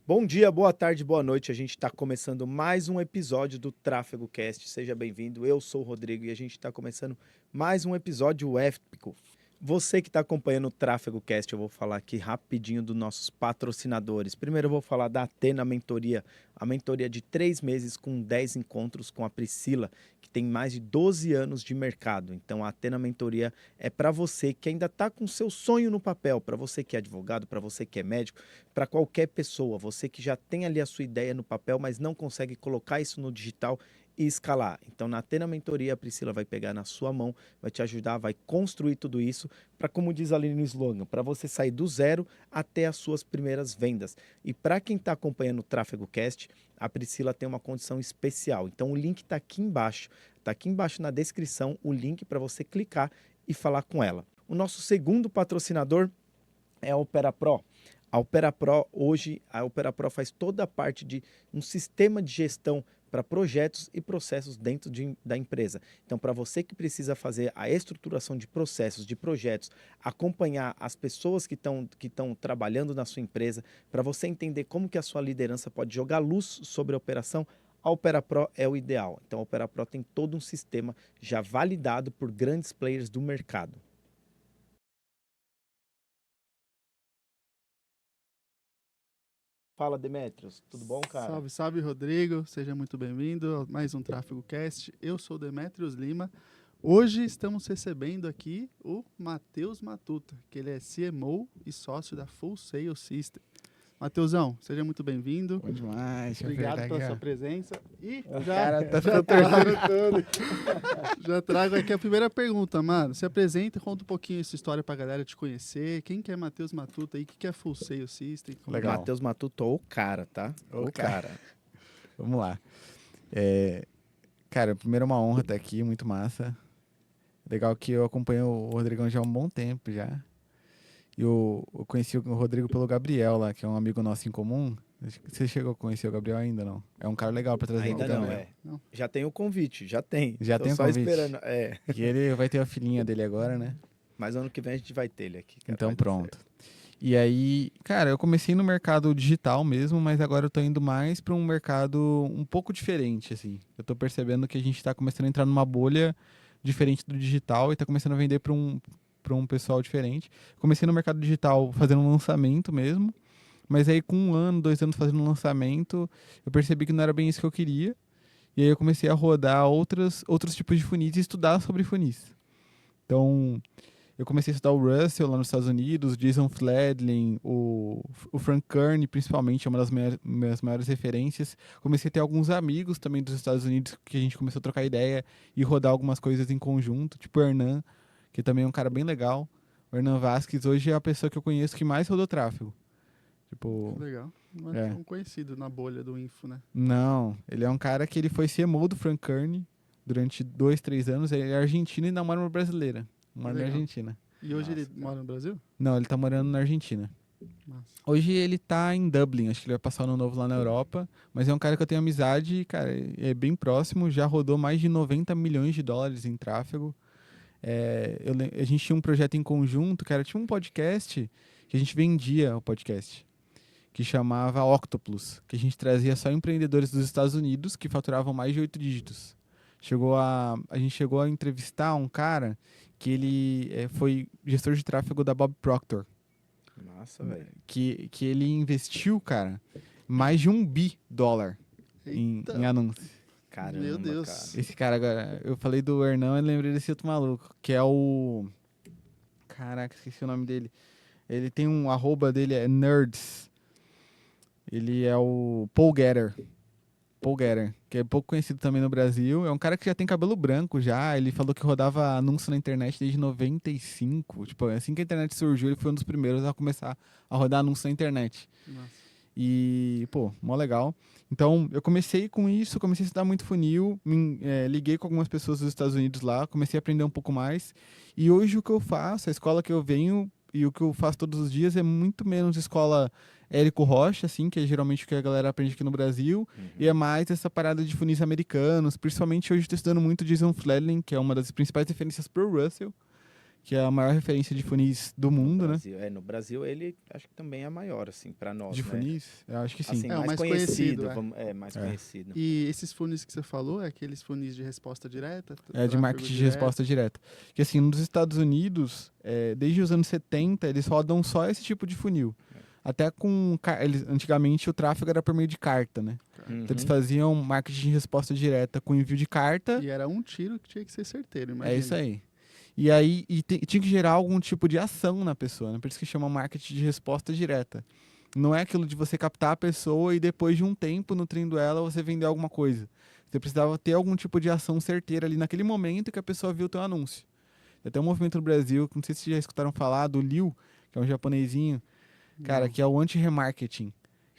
Bom dia, boa tarde, boa noite. A gente está começando mais um episódio do Tráfego Cast. Seja bem-vindo. Eu sou o Rodrigo e a gente está começando mais um episódio épico. Você que está acompanhando o Tráfego Cast, eu vou falar aqui rapidinho dos nossos patrocinadores. Primeiro eu vou falar da Atena Mentoria, a mentoria de 3 meses com 10 encontros com a Priscila, que tem mais de 12 anos de mercado. Então a Atena Mentoria é para você que ainda está com seu sonho no papel, para você que é advogado, para você que é médico, para qualquer pessoa, você que já tem ali a sua ideia no papel, mas não consegue colocar isso no digital e escalar. Então, na Atena Mentoria, a Priscila vai pegar na sua mão, vai te ajudar, vai construir tudo isso para, como diz ali no slogan, para você sair do zero até as suas primeiras vendas. E para quem está acompanhando o Tráfego Cast, a Priscila tem uma condição especial. Então, o link está aqui embaixo na descrição, o link para você clicar e falar com ela. O nosso segundo patrocinador é a Opera Pro. A Opera Pro hoje, a Opera Pro faz toda a parte de um sistema de gestão para projetos e processos dentro da empresa. Então, para você que precisa fazer a estruturação de processos, de projetos, acompanhar as pessoas que estão trabalhando na sua empresa, para você entender como que a sua liderança pode jogar luz sobre a operação, a Opera Pro é o ideal. Então, a Opera Pro tem todo um sistema já validado por grandes players do mercado. Fala, Demetrios, tudo bom, cara? Salve, salve, Rodrigo. Seja muito bem-vindo a mais um Tráfego Cast. Eu sou Demetrios Lima. Hoje estamos recebendo aqui o Matheus Matuta, que ele é CMO e sócio da Full Sail System. Matheusão, seja muito bem-vindo. Bom demais. Obrigado pela sua presença. E Cara, tá já, ficando torcendo. já trago aqui a primeira pergunta, mano. Se apresenta, conta um pouquinho essa história pra galera te conhecer. Quem que é Matheus Matuta aí? O que é Full Sail System? Legal. Matheus Matuto, o cara, tá? O O cara. Vamos lá. Cara, primeiro é uma honra estar aqui, muito massa. Legal que eu acompanho o Rodrigão já há um bom tempo já. E eu conheci o Rodrigo pelo Gabriel lá, que é um amigo nosso em comum. Você chegou a conhecer o Gabriel ainda, não? É um cara legal pra trazer Ainda aqui não, também. é. Não. Já tem o convite, já tem. Já Tô tem o só convite. esperando. É, E ele vai ter a filhinha dele agora, né? mas ano que vem a gente vai ter ele aqui. Cara, Então vai dar pronto. certo. E aí, cara, eu comecei no mercado digital mesmo, mas agora eu tô indo mais para um mercado um pouco diferente, assim. Eu tô percebendo que a gente tá começando a entrar numa bolha diferente do digital e tá começando a vender para um pessoal diferente. Comecei no mercado digital fazendo um lançamento mesmo, mas aí com 1 ano, 2 anos fazendo um lançamento, eu percebi que não era bem isso que eu queria. E aí eu comecei a rodar outros tipos de funis e estudar sobre funis. Então, eu comecei a estudar o Russell lá nos Estados Unidos, o Jason Fledlin, o Frank Kern, principalmente, é uma das minhas maiores referências. Comecei a ter alguns amigos também dos Estados Unidos que a gente começou a trocar ideia e rodar algumas coisas em conjunto, tipo o Hernan, que também é um cara bem legal. O Hernan Vasquez hoje é a pessoa que eu conheço que mais rodou tráfego. Tipo, Legal. Não É. é tão conhecido na bolha do Info, né? não, ele é um cara que ele foi CMO do Frank Kern durante 2, 3 anos. Ele é argentino e namora uma brasileira. Mora na Legal. Argentina. E hoje Massa, ele cara. mora no Brasil? Não, ele tá morando na Argentina. Massa. Hoje ele tá em Dublin, acho que ele vai passar o ano novo lá na Europa, mas é um cara que eu tenho amizade, e, cara, é bem próximo, já rodou mais de 90 milhões de dólares em tráfego. A gente tinha um projeto em conjunto, cara, tinha um podcast que a gente vendia o podcast, que chamava Octopus, que a gente trazia só empreendedores dos Estados Unidos que faturavam mais de 8 dígitos. A gente chegou a entrevistar um cara que ele foi gestor de tráfego da Bob Proctor, Massa, velho. que ele investiu, cara, mais de $1 bi Eita. em anúncio. Caramba, Meu Deus. cara. Esse cara agora, eu falei do Hernão e lembrei desse outro maluco, que é o... Caraca, esqueci o nome dele. Ele tem um arroba dele, é Nerds. Ele é o Paul Getter. Paul Getter, que é pouco conhecido também no Brasil. É um cara que já tem cabelo branco já. Ele falou que rodava anúncio na internet desde 95. Tipo, assim que a internet surgiu, ele foi um dos primeiros a começar a rodar anúncio na internet. Nossa. E, pô, mó legal. Então, eu comecei com isso, comecei a estudar muito funil, liguei com algumas pessoas dos Estados Unidos lá, comecei a aprender um pouco mais. E hoje o que eu faço, a escola que eu venho e o que eu faço todos os dias é muito menos escola Érico Rocha, assim, que é geralmente o que a galera aprende aqui no Brasil, e é mais essa parada de funis americanos. Principalmente hoje eu estou estudando muito Jason Fledlin, que é uma das principais referências pro Russell, que é a maior referência de funis do mundo, né? No Brasil ele acho que também é maior, assim, para nós, De né? funis? Eu acho que sim. Assim, É o mais mais conhecido, conhecido, mais conhecido. E esses funis que você falou, é aqueles funis de resposta direta? É de tráfego marketing de direto? resposta direta. Que assim, nos Estados Unidos, desde os anos 70, eles rodam só esse tipo de funil. Até com... antigamente o tráfego era por meio de carta, né? Uhum. Então eles faziam marketing de resposta direta com envio de carta. E era um tiro que tinha que ser certeiro, imagina. É isso aí. E aí tinha que gerar algum tipo de ação na pessoa, né? Por isso que chama marketing de resposta direta. Não é aquilo de você captar a pessoa e depois de um tempo nutrindo ela, você vender alguma coisa. Você precisava ter algum tipo de ação certeira ali naquele momento que a pessoa viu o teu anúncio. Tem até um movimento no Brasil, que não sei se vocês já escutaram falar, do Liu, que é um japonesinho, cara, Não. que é o anti-remarketing.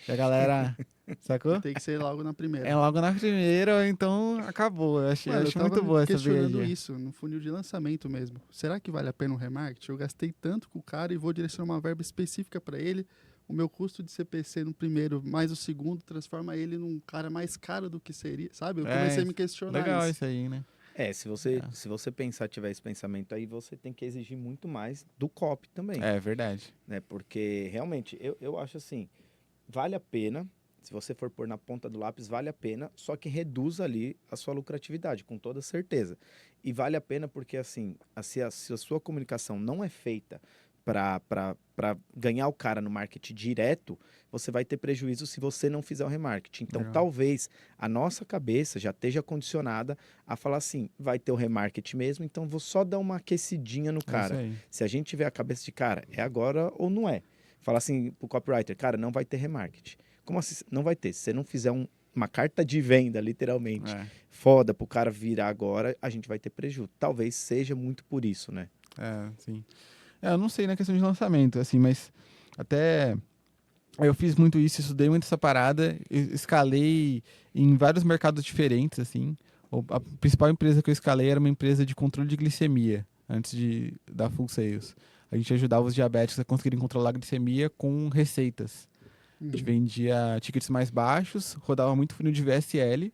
Que a galera... Sacou? Tem que ser logo na primeira. É logo na primeira, ou então acabou. Eu acho Mano, eu tava muito boa essa questionando briga. isso no funil de lançamento mesmo. Será que vale a pena um remarketing? Eu gastei tanto com o cara e vou direcionar uma verba específica para ele. O meu custo de CPC no primeiro mais o segundo transforma ele num cara mais caro do que seria, sabe? Eu comecei a me questionar Legal isso. isso aí, né? Se você pensar, tiver esse pensamento aí, você tem que exigir muito mais do copy também, É verdade. né? Porque realmente eu acho assim, vale a pena, se você for pôr na ponta do lápis, vale a pena, só que reduz ali a sua lucratividade, com toda certeza. E vale a pena porque assim, se a sua comunicação não é feita para ganhar o cara no marketing direto, você vai ter prejuízo se você não fizer o remarketing. Então, Legal. talvez a nossa cabeça já esteja condicionada a falar assim, vai ter o remarketing mesmo, então vou só dar uma aquecidinha no cara. É isso aí. Se a gente tiver a cabeça de, cara, é agora ou não é? Fala assim pro copywriter, cara, não vai ter remarketing. Como assim? Não vai ter. Se você não fizer uma carta de venda, literalmente, foda pro cara virar agora, a gente vai ter prejuízo. Talvez seja muito por isso, né? Sim. Eu não sei na questão de lançamento, assim, mas até eu fiz muito isso, estudei muito essa parada, escalei em vários mercados diferentes, assim. A principal empresa que eu escalei era uma empresa de controle de glicemia, antes da Full Sales. A gente ajudava os diabéticos a conseguirem controlar a glicemia com receitas. A gente vendia tickets mais baixos, rodava muito funil de VSL,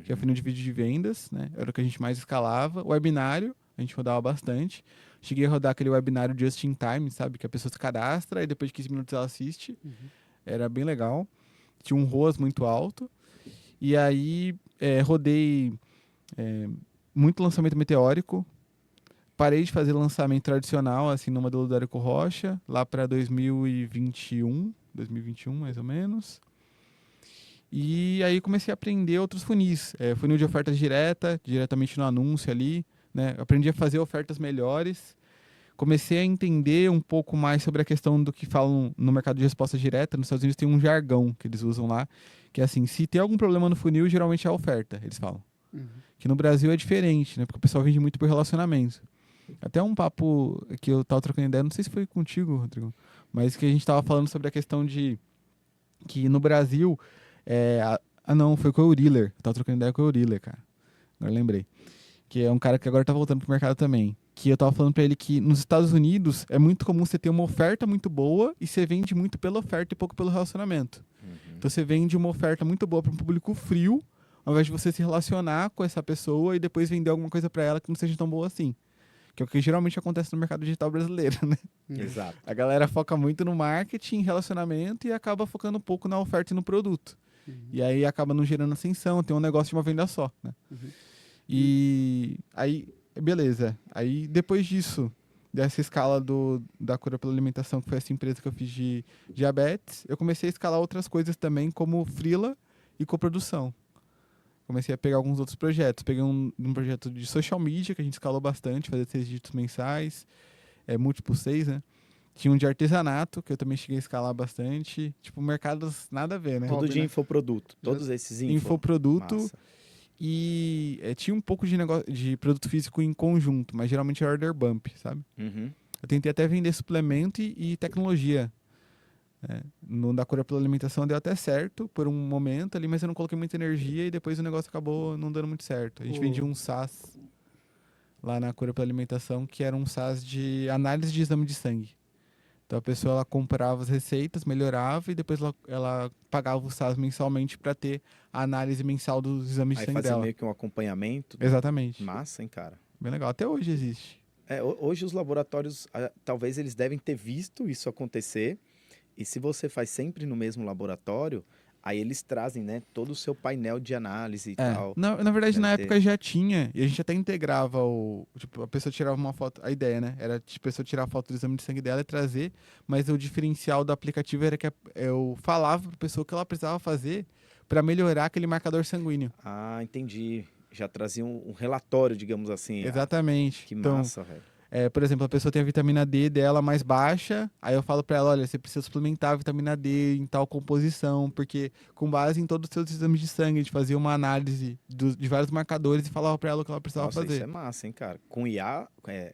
que é o funil de vídeo de vendas, né? Era o que a gente mais escalava. O webinário, a gente rodava bastante. Cheguei a rodar aquele webinário just in time, sabe? Que a pessoa se cadastra e depois de 15 minutos ela assiste. Era bem legal. Tinha um ROAS muito alto. E aí, rodei muito lançamento meteórico. Parei de fazer lançamento tradicional, assim, no modelo do Érico Rocha, lá para 2021 mais ou menos. E aí comecei a aprender outros funis. Funil de oferta direta, diretamente no anúncio ali, né? Aprendi a fazer ofertas melhores. Comecei a entender um pouco mais sobre a questão do que falam no mercado de resposta direta. Nos Estados Unidos tem um jargão que eles usam lá, que é assim, se tem algum problema no funil, geralmente é a oferta, eles falam. Que no Brasil é diferente, né? Porque o pessoal vende muito por relacionamento. Até um papo que eu tava trocando ideia, não sei se foi contigo, Rodrigo, mas que a gente tava falando sobre a questão de que no Brasil... não, foi com o Euriller. Eu tava trocando ideia com o Euriller, cara. Agora lembrei. Que é um cara que agora tá voltando pro mercado também. Que eu tava falando pra ele que nos Estados Unidos é muito comum você ter uma oferta muito boa e você vende muito pela oferta e pouco pelo relacionamento. Então você vende uma oferta muito boa para um público frio, ao invés de você se relacionar com essa pessoa e depois vender alguma coisa para ela que não seja tão boa assim. Que é o que geralmente acontece no mercado digital brasileiro, né? Exato. A galera foca muito no marketing, relacionamento e acaba focando um pouco na oferta e no produto. E aí acaba não gerando ascensão, tem um negócio de uma venda só, né? E aí, beleza. Aí depois disso, dessa escala da cura pela alimentação, que foi essa empresa que eu fiz de diabetes, eu comecei a escalar outras coisas também, como freela e coprodução. Comecei a pegar alguns outros projetos. Peguei um projeto de social media, que a gente escalou bastante, fazer 6 dígitos mensais, múltiplos 6, né? Tinha um de artesanato, que eu também cheguei a escalar bastante. Tipo, mercados nada a ver, né? Tudo Hobby, de né? infoproduto. Todos esses Infoproduto. Massa. E tinha um pouco de negócio de produto físico em conjunto, mas geralmente era order bump, sabe? Uhum. Eu tentei até vender suplemento e tecnologia. No da cura pela alimentação deu até certo por um momento ali, mas eu não coloquei muita energia e depois o negócio acabou não dando muito certo. A gente vendia um SaaS lá na cura pela alimentação, que era um SaaS de análise de exame de sangue. Então a pessoa ela comprava as receitas, melhorava e depois ela pagava o SaaS mensalmente para ter a análise mensal dos exames de Aí sangue fazer dela. meio que um acompanhamento. Exatamente. Massa, hein, cara? Bem legal. Até hoje existe. Hoje os laboratórios, talvez eles devem ter visto isso acontecer, e se você faz sempre no mesmo laboratório, aí eles trazem, né, todo o seu painel de análise e tal. Na verdade, Deve na ter. época já tinha, e a gente até integrava tipo, a pessoa tirava uma foto, a ideia, né? Era tipo, a pessoa tirar a foto do exame de sangue dela e trazer, mas o diferencial do aplicativo era que eu falava pra pessoa o que ela precisava fazer para melhorar aquele marcador sanguíneo. Ah, entendi. Já trazia um relatório, digamos assim. Exatamente. Que Então, massa, velho. por exemplo, a pessoa tem a vitamina D dela mais baixa, aí eu falo pra ela, olha, você precisa suplementar a vitamina D em tal composição, porque com base em todos os seus exames de sangue, a gente fazia uma análise de vários marcadores e falava pra ela o que ela precisava Nossa, isso fazer. é massa, hein, cara? Com IA,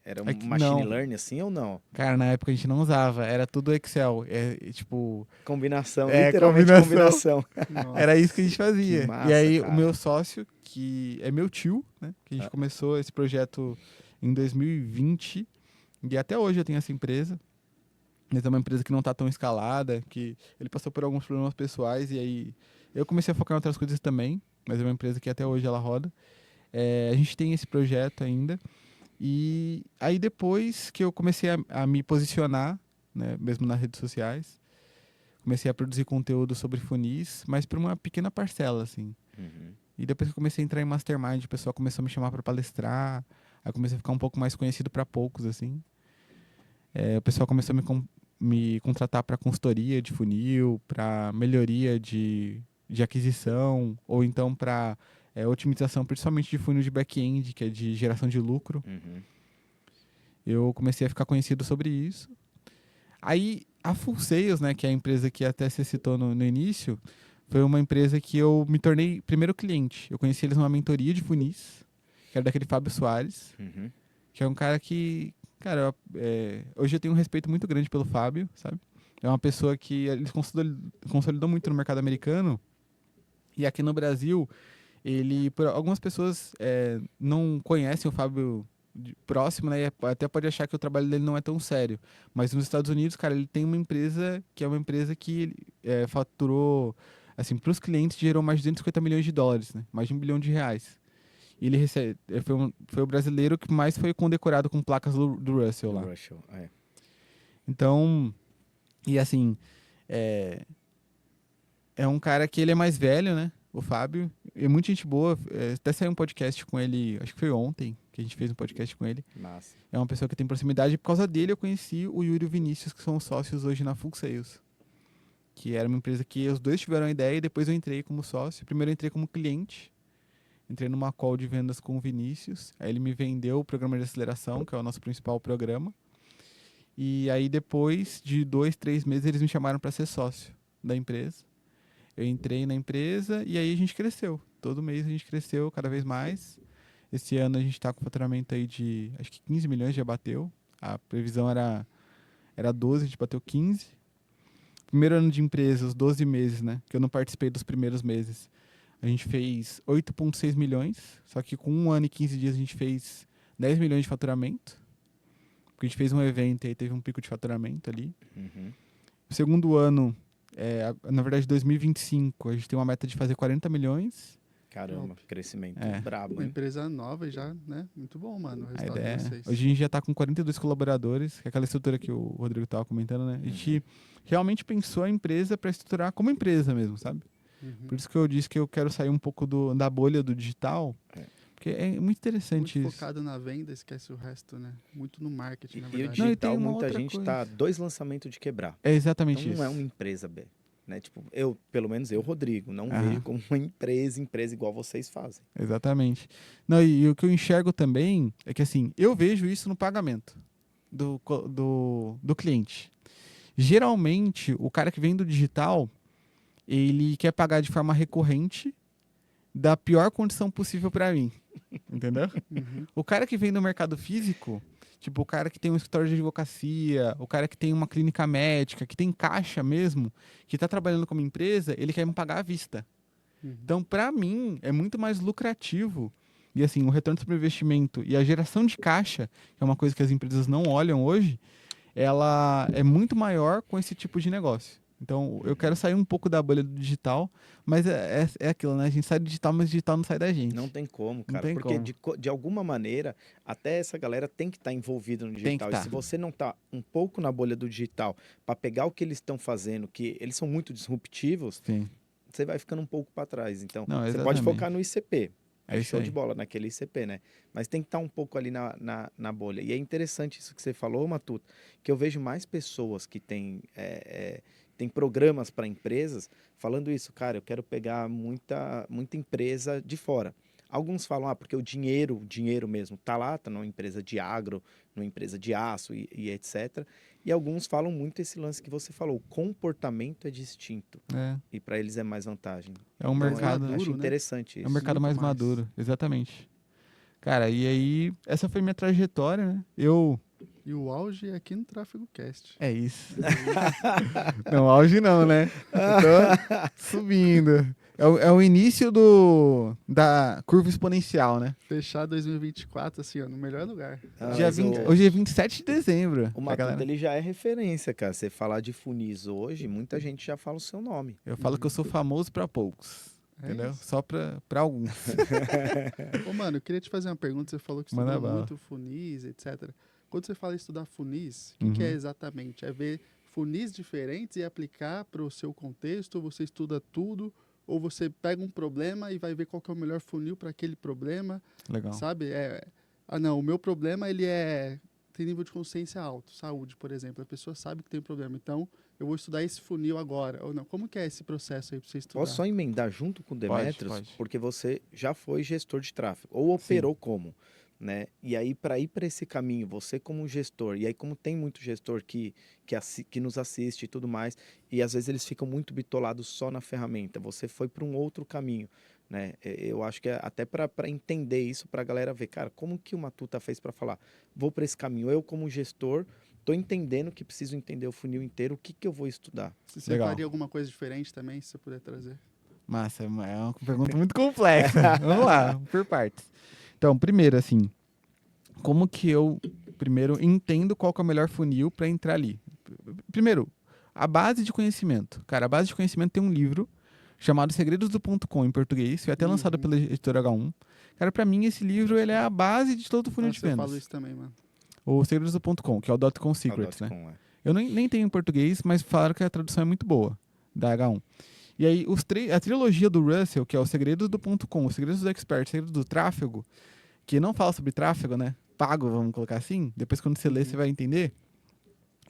era um É que machine não, learning assim ou não? cara, na época a gente não usava, era tudo Excel, tipo, Combinação, literalmente combinação. combinação. Era isso que a gente Que fazia. E massa, aí o cara. meu sócio, que é meu tio, né, que a gente Ah. começou esse projeto em 2020, e até hoje eu tenho essa empresa. Mas é uma empresa que não está tão escalada, que ele passou por alguns problemas pessoais e aí eu comecei a focar em outras coisas também, mas é uma empresa que até hoje ela roda. A gente tem esse projeto ainda e aí depois que eu comecei a me posicionar, né, mesmo nas redes sociais, comecei a produzir conteúdo sobre funis, mas para uma pequena parcela, assim. Uhum. E depois que eu comecei a entrar em mastermind, o pessoal começou a me chamar para palestrar, aí eu comecei a ficar um pouco mais conhecido para poucos, assim. O pessoal começou a me contratar para consultoria de funil, para melhoria de aquisição, ou então para otimização, principalmente de funil de back-end, que é de geração de lucro. Uhum. Eu comecei a ficar conhecido sobre isso. Aí, a Full Sales, né, que é a empresa que até você citou no início, foi uma empresa que eu me tornei primeiro cliente. Eu conheci eles numa mentoria de funis, que era daquele Fábio Soares, Uhum. que é um cara que, cara, hoje eu tenho um respeito muito grande pelo Fábio, sabe? É uma pessoa que ele consolidou muito no mercado americano e aqui no Brasil, algumas pessoas não conhecem o Fábio próximo, né? E até pode achar que o trabalho dele não é tão sério. Mas nos Estados Unidos, cara, ele tem uma empresa que é uma empresa que faturou, assim, para os clientes gerou mais de 250 milhões de dólares, né? Mais de R$ 1 bilhão. E ele foi o brasileiro que mais foi condecorado com placas do Russell Do lá. Russell, Então, e assim, é um cara que ele é mais velho, né? O Fábio. É muita gente boa. Até saiu um podcast com ele, acho que foi ontem que a gente fez um podcast com ele. Massa. É uma pessoa que tem proximidade. E por causa dele eu conheci o Yuri e o Vinícius, que são sócios hoje na Full Sales. Que era uma empresa que os dois tiveram a ideia e depois eu entrei como sócio. Primeiro eu entrei como cliente. Entrei numa call de vendas com o Vinícius. Aí ele me vendeu o programa de aceleração, que é o nosso principal programa. E aí depois de 2, 3 meses eles me chamaram para ser sócio da empresa. Eu entrei na empresa e aí a gente cresceu. Todo mês a gente cresceu cada vez mais. Esse ano a gente está com faturamento aí de, acho que 15 milhões já bateu. A previsão era 12, a gente bateu 15. Primeiro ano de empresa, os 12 meses, né? Que eu não participei dos primeiros meses. A gente fez 8,6 milhões. Só que com 1 ano e 15 dias a gente fez 10 milhões de faturamento. Porque a gente fez um evento e aí teve um pico de faturamento ali. Uhum. O segundo ano, na verdade 2025, a gente tem uma meta de fazer 40 milhões. Caramba, crescimento brabo, Uma hein? empresa nova e já, né? Muito bom, mano, o A resultado ideia, de vocês. hoje a gente já está com 42 colaboradores, que é aquela estrutura que o Rodrigo estava comentando, né? A gente realmente pensou a empresa para estruturar como empresa mesmo, sabe? Uhum. Por isso que eu disse que eu quero sair um pouco da bolha do digital, porque é muito interessante Muito isso. focado na venda, esquece o resto, né? Muito no marketing, na E o verdade. Não, e digital, tem uma muita outra gente coisa. tá 2 lançamentos de quebrar. É exatamente Então isso. não é uma empresa, né? Tipo, pelo menos eu, Rodrigo, não Aham. vejo como uma empresa igual vocês fazem. Exatamente. Não, e o que eu enxergo também é que assim, eu vejo isso no pagamento do cliente. Geralmente, o cara que vem do digital, ele quer pagar de forma recorrente da pior condição possível para mim. Entendeu? Uhum. O cara que vem do mercado físico, tipo o cara que tem um escritório de advocacia, o cara que tem uma clínica médica, que tem caixa mesmo, que está trabalhando como empresa, ele quer me pagar à vista. Uhum. Então, para mim, é muito mais lucrativo. E assim, o retorno sobre o investimento e a geração de caixa, que é uma coisa que as empresas não olham hoje, ela é muito maior com esse tipo de negócio. Então, eu quero sair um pouco da bolha do digital, mas é aquilo, né? A gente sai do digital, mas o digital não sai da gente. Não tem como, Não cara. tem Porque como. de alguma maneira, até essa galera tem que estar envolvida no Tem que digital. E tá. se você não tá um pouco na bolha do digital para pegar o que eles estão fazendo, que eles são muito disruptivos, Sim. você vai ficando um pouco para trás. Então, Não, você pode focar exatamente. no ICP. É isso Show de aí. bola naquele ICP, né? Mas tem que estar um pouco ali na bolha. E é interessante isso que você falou, Matuto, que eu vejo mais pessoas que têm programas para empresas falando isso. Cara, eu quero pegar muita empresa de fora. Alguns falam, porque o dinheiro mesmo, tá numa empresa de agro, numa empresa de aço e etc. E alguns falam muito esse lance que você falou, o comportamento é distinto. É. E para eles é mais vantagem. É um Então, mercado. eu acho maduro, né? interessante É isso. um mercado Muito mais mais. maduro, exatamente. Cara, e aí, essa foi minha trajetória, né? E o auge é aqui no Tráfego Cast. É isso. Não, auge não, né? Eu tô subindo. É o início da curva exponencial, né? Fechar 2024, assim, ó, no melhor lugar. Mas Hoje é 27 de dezembro. o A Matuto, galera, ele já é referência, cara. Você falar de funis hoje, muita gente já fala o seu nome. eu falo que eu sou famoso pra poucos. É Entendeu? isso. Só pra alguns. Ô, mano, eu queria te fazer uma pergunta. Você falou que Manda estudou bala. muito funis, etc. Quando você fala em estudar funis, o que é Uhum. exatamente? É ver funis diferentes e aplicar para o seu contexto? Ou você estuda tudo? Ou você pega um problema e vai ver qual que é o melhor funil para aquele problema? Legal. Sabe? Não, o meu problema tem nível de consciência alto, saúde, por exemplo. A pessoa sabe que tem problema, então eu vou estudar esse funil agora. Ou não, como que é esse processo aí para você estudar? Posso só emendar junto com o Demetrios? Pode. Porque você já foi gestor de tráfego, ou operou como, né? E aí, para ir para esse caminho, você como gestor, e aí como tem muito gestor que nos assiste e tudo mais, e às vezes eles ficam muito bitolados só na ferramenta, você foi para um outro caminho, né? Eu acho que é até para entender isso, para a galera ver, cara, como que o Matuta fez para falar, vou para esse caminho, eu como gestor, tô entendendo que preciso entender o funil inteiro, o que que eu vou estudar? Se você Legal. faria alguma coisa diferente também, se você puder trazer. Massa, é uma pergunta muito complexa. Vamos lá, por partes. Então, primeiro, assim, como que eu primeiro entendo qual que é o melhor funil para entrar ali? Primeiro, a base de conhecimento. Cara, a base de conhecimento tem um livro chamado Segredos do .com em português, foi até lançado pela editora H1. Cara, para mim esse livro ele é a base de todo o funil de Nossa, eu vendas. falo isso também, mano. O Segredos do .com, que é o .com Secrets, né? .com, é. Eu nem tenho em português, mas falaram que a tradução é muito boa, da H1. E aí, a trilogia do Russell, que é o Segredos do .com, o Segredos do Expert, o Segredos do Tráfego, que não fala sobre tráfego, né? Pago, vamos colocar assim. Depois, quando você ler, você vai entender.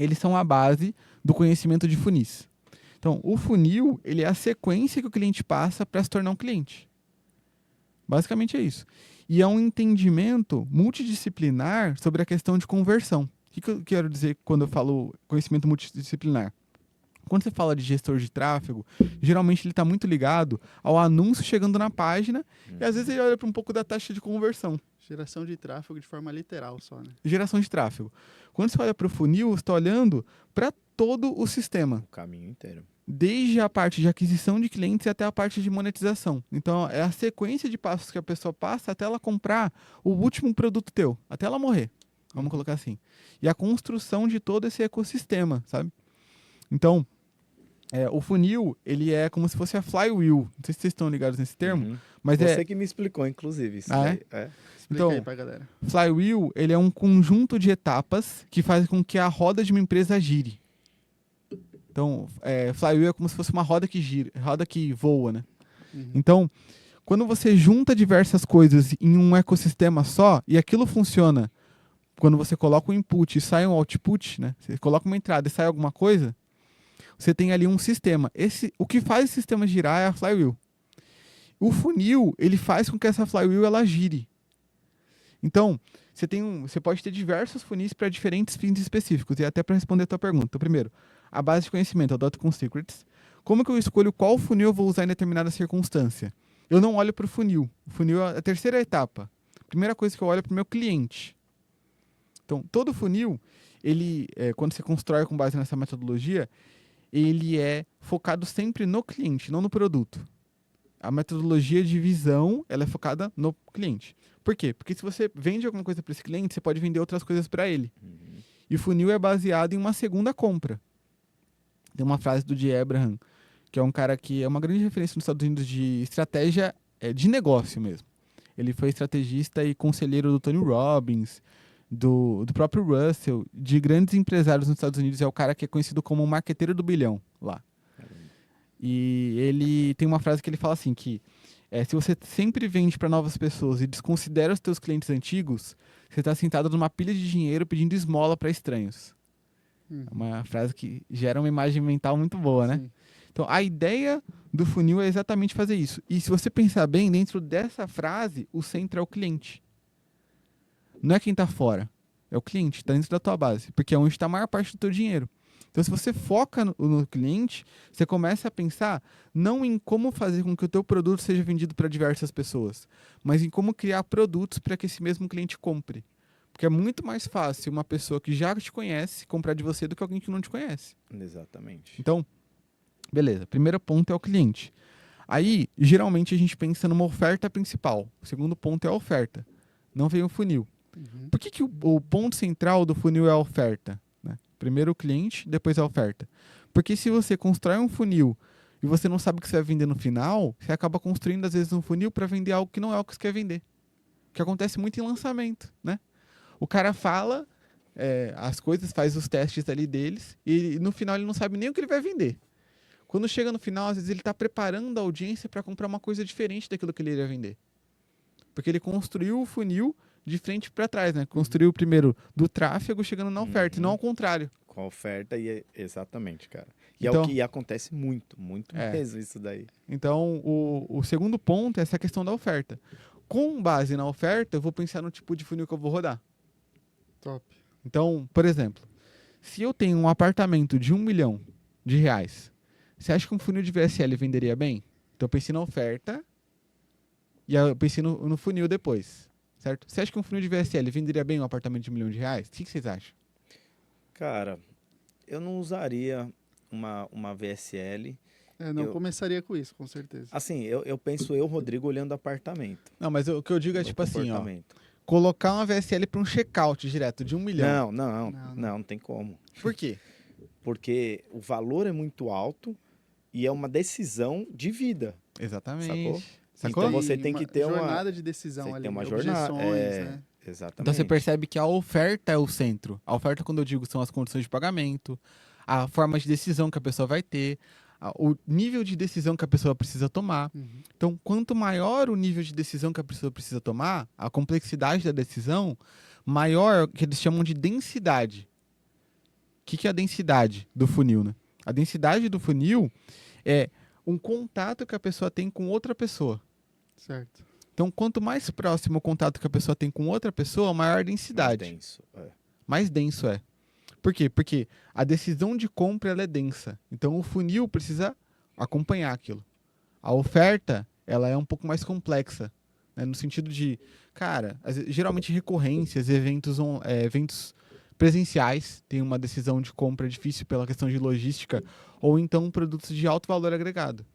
Eles são a base do conhecimento de funis. Então, o funil, ele é a sequência que o cliente passa para se tornar um cliente. Basicamente é isso. E é um entendimento multidisciplinar sobre a questão de conversão. O que eu quero dizer quando eu falo conhecimento multidisciplinar? Quando você fala de gestor de tráfego, geralmente ele está muito ligado ao anúncio chegando na página e às vezes ele olha para um pouco da taxa de conversão. Geração de tráfego de forma literal só, né? Geração de tráfego. Quando você olha para o funil, você está olhando para todo o sistema. O caminho inteiro. Desde a parte de aquisição de clientes até a parte de monetização. Então, é a sequência de passos que a pessoa passa até ela comprar o último produto teu, até ela morrer. Vamos colocar assim. E a construção de todo esse ecossistema, sabe? Então, o funil, ele é como se fosse a flywheel. Não sei se vocês estão ligados nesse termo, mas Você que me explicou, inclusive, isso daí. Explica Então, aí pra galera. Flywheel, ele é um conjunto de etapas que fazem com que a roda de uma empresa gire. Então, Flywheel é como se fosse uma roda que gira, roda que voa, né? Então, quando você junta diversas coisas em um ecossistema só, e aquilo funciona, quando você coloca um input e sai um output, né? Você coloca uma entrada e sai alguma coisa, você tem ali um sistema. O que faz esse sistema girar é a Flywheel. O funil, ele faz com que essa Flywheel ela gire. Então, você pode ter diversos funis para diferentes fins específicos. E até para responder a tua pergunta. Então, primeiro, a base de conhecimento, o .com Secrets. Como que eu escolho qual funil eu vou usar em determinada circunstância? Eu não olho para o funil. O funil é a terceira etapa. Primeira coisa que eu olho é para o meu cliente. Então, todo funil, quando você constrói com base nessa metodologia, ele é focado sempre no cliente, não no produto. A metodologia de visão, ela é focada no cliente. Por quê? Porque se você vende alguma coisa para esse cliente, você pode vender outras coisas para ele. E o funil é baseado em uma segunda compra. Tem uma frase do Jay Abraham, que é um cara que é uma grande referência nos Estados Unidos de estratégia de negócio mesmo. Ele foi estrategista e conselheiro do Tony Robbins, do próprio Russell, de grandes empresários nos Estados Unidos. É o cara que é conhecido como o marqueteiro do bilhão lá. E ele tem uma frase que ele fala assim, que se você sempre vende para novas pessoas e desconsidera os teus clientes antigos, você está sentado numa pilha de dinheiro pedindo esmola para estranhos. É uma frase que gera uma imagem mental muito boa, né? Sim. Então, a ideia do funil é exatamente fazer isso. E se você pensar bem, dentro dessa frase, o centro é o cliente. Não é quem está fora. É o cliente, está dentro da tua base. Porque é onde está a maior parte do teu dinheiro. Então, se você foca no cliente, você começa a pensar não em como fazer com que o teu produto seja vendido para diversas pessoas, mas em como criar produtos para que esse mesmo cliente compre. Porque é muito mais fácil uma pessoa que já te conhece comprar de você do que alguém que não te conhece. Exatamente. Então, beleza. Primeiro ponto é o cliente. Aí, geralmente, a gente pensa numa oferta principal. O segundo ponto é a oferta. Não vem o funil. Uhum. Por que o ponto central do funil é a oferta? Né? Primeiro o cliente, depois a oferta. Porque se você constrói um funil e você não sabe o que você vai vender no final, você acaba construindo, às vezes, um funil para vender algo que não é o que você quer vender. Que acontece muito em lançamento, né? O cara fala as coisas, faz os testes ali deles e no final ele não sabe nem o que ele vai vender. Quando chega no final, às vezes ele está preparando a audiência para comprar uma coisa diferente daquilo que ele iria vender. Porque ele construiu o funil de frente para trás, né? Construiu primeiro do tráfego chegando na oferta, e não ao contrário. Com a oferta, exatamente, cara. E Então, é o que acontece muito mesmo isso daí. Então, o segundo ponto é essa questão da oferta. Com base na oferta, eu vou pensar no tipo de funil que eu vou rodar. Top. Então, por exemplo, se eu tenho um apartamento de R$1 milhão, você acha que um funil de VSL venderia bem? Então eu pensei na oferta e aí eu pensei no funil depois, certo? Você acha que um funil de VSL venderia bem um apartamento de R$1 milhão? O que vocês acham? Cara, eu não usaria uma VSL. Não começaria com isso, com certeza. Assim, eu penso Rodrigo, olhando apartamento. Não, mas o que eu digo é Meu tipo assim, ó. comportamento. Colocar uma VSL para um check-out direto de R$1 milhão. Não tem como. Por quê? Porque o valor é muito alto e é uma decisão de vida. Exatamente. Sacou? Então você tem que ter uma jornada de decisão você ali, tem uma objeções, jornada, né? Exatamente. Então você percebe que a oferta é o centro. A oferta, quando eu digo, são as condições de pagamento, a forma de decisão que a pessoa vai ter, o nível de decisão que a pessoa precisa tomar. Uhum. Então, quanto maior o nível de decisão que a pessoa precisa tomar, a complexidade da decisão, maior o que eles chamam de densidade. O que é a densidade do funil, né? A densidade do funil é um contato que a pessoa tem com outra pessoa. Certo. Então, quanto mais próximo o contato que a pessoa tem com outra pessoa, maior a densidade. Mais denso. Mais denso é. Por quê? Porque a decisão de compra ela é densa. Então, o funil precisa acompanhar aquilo. A oferta, ela é um pouco mais complexa. Né? No sentido de, cara, geralmente recorrências, eventos presenciais têm uma decisão de compra difícil pela questão de logística, ou então produtos de alto valor agregado.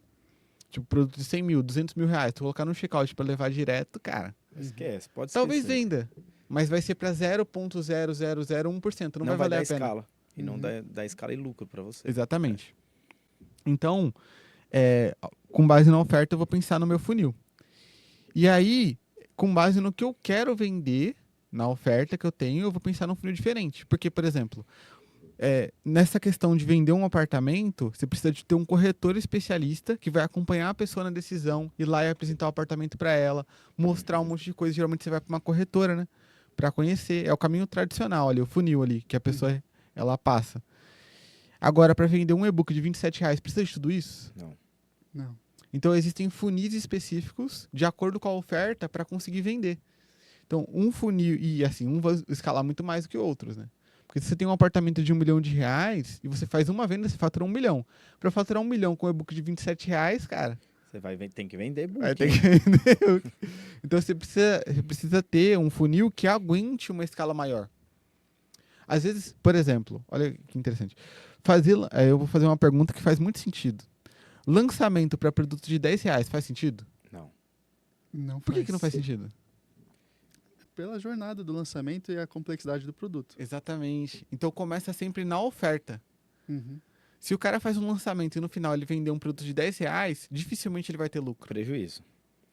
Tipo, produto de 100 mil, 200 mil reais. Tu colocar no checkout para levar direto, cara. Esquece, pode ser. Talvez venda, mas vai ser para 0,0001%. Não vai valer a pena. Escala. E não dá escala e lucro para você. Exatamente. Então, com base na oferta, eu vou pensar no meu funil. E aí, com base no que eu quero vender, na oferta que eu tenho, eu vou pensar num funil diferente. Porque, por exemplo, nessa questão de vender um apartamento, você precisa de ter um corretor especialista que vai acompanhar a pessoa na decisão, ir lá e apresentar o apartamento para ela, mostrar um monte de coisa. Geralmente você vai para uma corretora, né? Para conhecer. É o caminho tradicional ali, o funil ali, que a pessoa ela passa. Agora, para vender um e-book de R$27, precisa de tudo isso? Não. Então, existem funis específicos de acordo com a oferta para conseguir vender. Então, um funil, e assim, um vai escalar muito mais do que outros, né? Porque se você tem um apartamento de R$1 milhão e você faz uma venda, você fatura R$1 milhão. Para faturar R$1 milhão com um e-book de R$27, cara... Você tem que vender e-book. Tem que vender. Então, você precisa ter um funil que aguente uma escala maior. Às vezes, por exemplo, olha que interessante. Eu vou fazer uma pergunta que faz muito sentido. Lançamento para produto de R$10 faz sentido? Não. Por que não faz sentido? Pela jornada do lançamento e a complexidade do produto. Exatamente. Então começa sempre na oferta. Uhum. Se o cara faz um lançamento e no final ele vender um produto de R$ 10, dificilmente ele vai ter lucro. Prejuízo.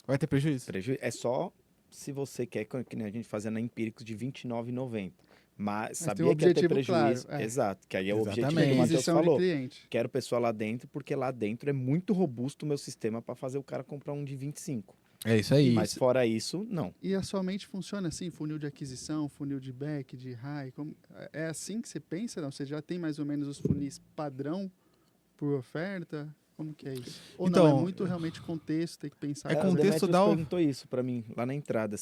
Vai ter prejuízo. É só se você quer, que nem a gente fazia na Empíricos, de R$29,90. Mas tem sabia um que ia ter objetivo prejuízo. claro, é. Exato, que aí é o objetivo que Exatamente. o Matheus Aquisição de falou. cliente. Quero pessoa lá dentro, porque lá dentro é muito robusto o meu sistema para fazer o cara comprar um de 25. É isso aí. Mas fora isso, não. E a sua mente funciona assim? Funil de aquisição, funil de back, de high? É assim que você pensa? Não? Você já tem mais ou menos os funis padrão por oferta? Como que é isso? Ou não, Então, é muito realmente contexto, tem que pensar. É O contexto Demetrius da- perguntou isso para mim lá na entrada.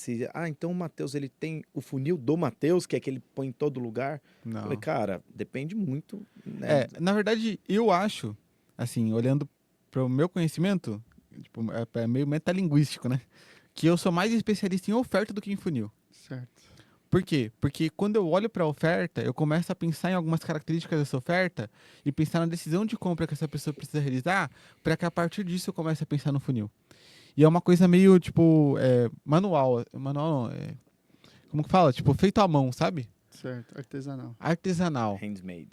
Então o Matheus, ele tem o funil do Matheus, que é que ele põe em todo lugar. Não. Falei, cara, depende muito, né? Na verdade, eu acho, assim, olhando para o meu conhecimento, tipo, é meio metalinguístico, né? Que eu sou mais especialista em oferta do que em funil. Certo. Por quê? Porque quando eu olho para a oferta, eu começo a pensar em algumas características dessa oferta e pensar na decisão de compra que essa pessoa precisa realizar, para que a partir disso eu comece a pensar no funil. E é uma coisa meio, tipo, manual. Manual não, como que fala? Tipo, feito à mão, sabe? Certo, artesanal. Artesanal. Handmade.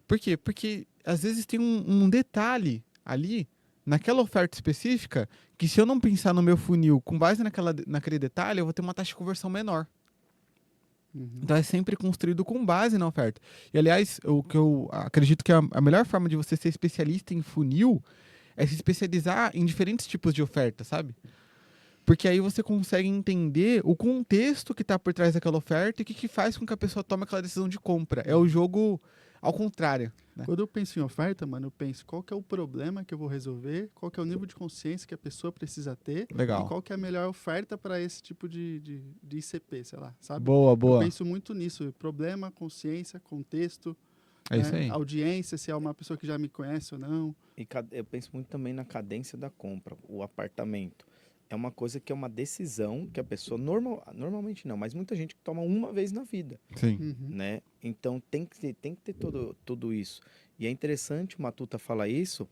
Por quê? Porque às vezes tem um detalhe ali, naquela oferta específica, que se eu não pensar no meu funil com base naquele detalhe, eu vou ter uma taxa de conversão menor. Uhum. Então é sempre construído com base na oferta. E aliás, o que eu acredito que a melhor forma de você ser especialista em funil é se especializar em diferentes tipos de oferta, sabe? Porque aí você consegue entender o contexto que está por trás daquela oferta e o que faz com que a pessoa tome aquela decisão de compra. É o jogo ao contrário. Né? Quando eu penso em oferta, mano, eu penso qual que é o problema que eu vou resolver, qual que é o nível de consciência que a pessoa precisa ter Legal. e qual que é a melhor oferta para esse tipo de ICP, sei lá, sabe? Boa, Eu boa. penso muito nisso, problema, consciência, contexto, É isso aí. audiência, se é uma pessoa que já me conhece ou não. E eu penso muito também na cadência da compra, o apartamento. É uma coisa que é uma decisão que a pessoa, normalmente não, mas muita gente que toma uma vez na vida, Sim. Uhum. né? Então tem que ter tudo isso. E é interessante o Matuta falar isso,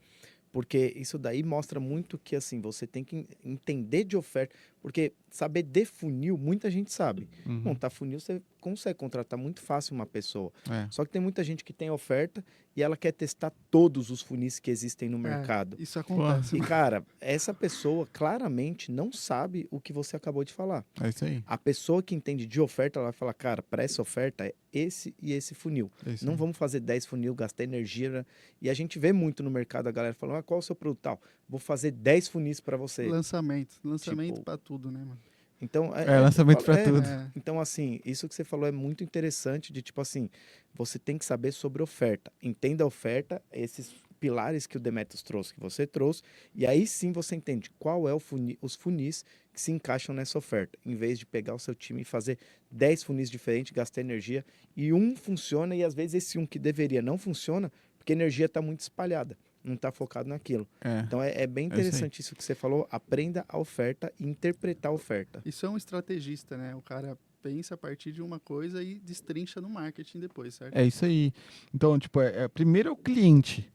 porque isso daí mostra muito que, assim, você tem que entender de oferta, porque saber de funil, muita gente sabe. Uhum. Montar funil, você consegue contratar muito fácil uma pessoa. É. Só que tem muita gente que tem oferta e ela quer testar todos os funis que existem no mercado. Isso acontece. E, cara, essa pessoa claramente não sabe o que você acabou de falar. É isso aí. A pessoa que entende de oferta, ela vai falar, cara, para essa oferta é esse e esse funil. É isso Não aí. vamos fazer 10 funil, gastar energia. Né? E a gente vê muito no mercado a galera falando, qual é o seu produto tal? Vou fazer 10 funis para você. Lançamento Tipo, para tudo, né, mano? Então, lançamento para tudo. Então, assim, isso que você falou é muito interessante de, tipo assim, você tem que saber sobre oferta. Entenda a oferta, esses pilares que o Demetrius trouxe, que você trouxe, e aí sim você entende qual é os funis que se encaixam nessa oferta. Em vez de pegar o seu time e fazer 10 funis diferentes, gastar energia, e um funciona, e às vezes esse um que deveria não funciona, porque a energia está muito espalhada. Não está focado naquilo. Então é bem interessante isso que você falou. Aprenda a oferta e interpretar a oferta. Isso é um estrategista, né? O cara pensa a partir de uma coisa e destrincha no marketing depois, certo? É isso aí. Então, tipo, primeiro é o cliente.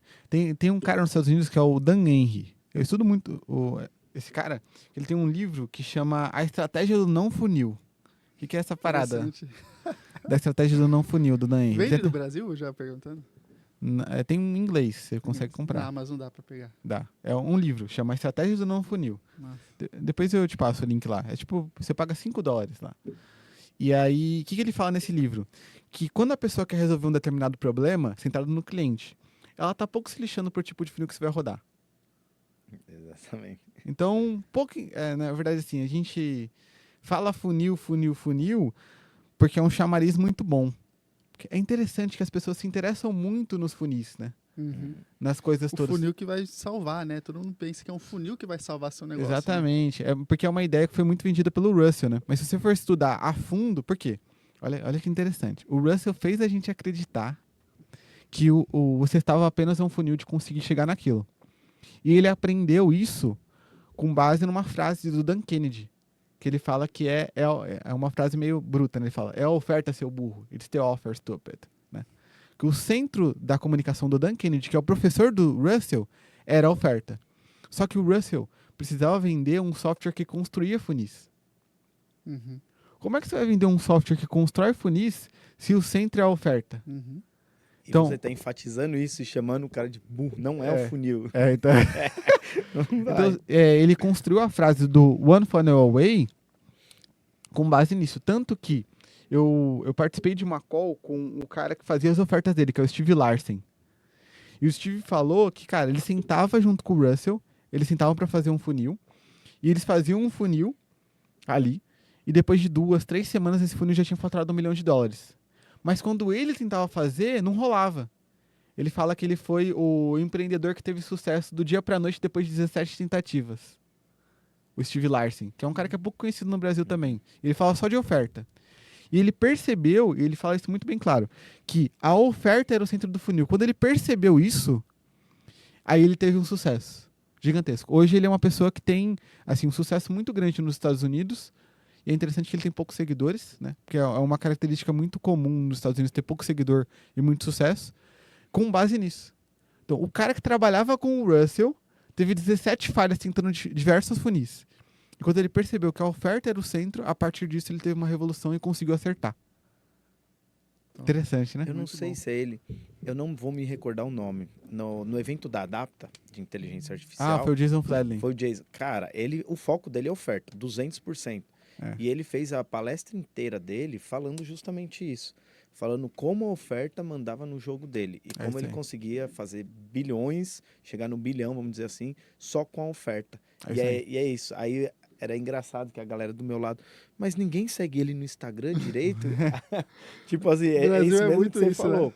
Tem um cara nos Estados Unidos que é o Dan Henry. Eu estudo muito esse cara. Ele tem um livro que chama A Estratégia do Não Funil. O que é essa parada da estratégia do não funil do Dan Henry? Vende do Brasil, já perguntando? Tem em inglês, você consegue comprar. Na Amazon dá pra pegar. Dá. É um livro, chama Estratégia do Não Funil. Depois eu te passo o link lá. É tipo, você paga $5 lá. E aí, o que ele fala nesse livro? Que quando a pessoa quer resolver um determinado problema, centrado no cliente, ela tá pouco se lixando pro tipo de funil que você vai rodar. Exatamente. Então, na verdade, assim, a gente fala funil, porque é um chamariz muito bom. É interessante que as pessoas se interessam muito nos funis, né? Uhum. Nas coisas O todas. funil que vai salvar, né? Todo mundo pensa que é um funil que vai salvar seu negócio. Exatamente. Né? Porque é uma ideia que foi muito vendida pelo Russell, né? Mas se você for estudar a fundo, por quê? Olha que interessante. O Russell fez a gente acreditar que você estava apenas a um funil de conseguir chegar naquilo. E ele aprendeu isso com base numa frase do Dan Kennedy, que ele fala que é uma frase meio bruta, né? Ele fala, é a oferta, seu burro. It's the offer, stupid. Né? Que o centro da comunicação do Dan Kennedy, que é o professor do Russell, era a oferta. Só que o Russell precisava vender um software que construía funis. Uhum. Como é que você vai vender um software que constrói funis se o centro é a oferta? Uhum. E Então- você tá enfatizando isso e chamando o cara de burro. Não é o funil. Então, Não vai. então, ele construiu a frase do One Funnel Away com base nisso. Tanto que eu participei de uma call com o cara que fazia as ofertas dele, que é o Steve Larsen. E o Steve falou que, cara, ele sentava junto com o Russell, eles sentavam para fazer um funil, e eles faziam um funil ali, e depois de 2, 3 semanas esse funil já tinha faturado $1 milhão. Mas quando ele tentava fazer, não rolava. Ele fala que ele foi o empreendedor que teve sucesso do dia pra noite depois de 17 tentativas. O Steve Larsen, que é um cara que é pouco conhecido no Brasil também. Ele fala só de oferta. E ele percebeu, e ele fala isso muito bem claro, que a oferta era o centro do funil. Quando ele percebeu isso, aí ele teve um sucesso gigantesco. Hoje ele é uma pessoa que tem assim, um sucesso muito grande nos Estados Unidos. E é interessante que ele tem poucos seguidores, né? Porque é uma característica muito comum nos Estados Unidos ter pouco seguidor e muito sucesso, com base nisso. Então, o cara que trabalhava com o Russell teve 17 falhas tentando diversos funis. E quando ele percebeu que a oferta era o centro, a partir disso ele teve uma revolução e conseguiu acertar. Então, Interessante, né? Eu não Muito sei bom. se é ele. Eu não vou me recordar o nome. No evento da Adapta, de inteligência artificial, Foi o Jason Fladley. foi o Jason. Cara, o foco dele é oferta, 200%. É. E ele fez a palestra inteira dele falando justamente isso. Falando como a oferta mandava no jogo dele. E como isso ele aí. conseguia fazer bilhões, chegar no bilhão, vamos dizer assim, só com a oferta. É isso aí. E é isso. Aí era engraçado que a galera do meu lado, mas ninguém segue ele no Instagram direito? Tipo assim, é Brasil isso é mesmo muito que você isso, falou. né?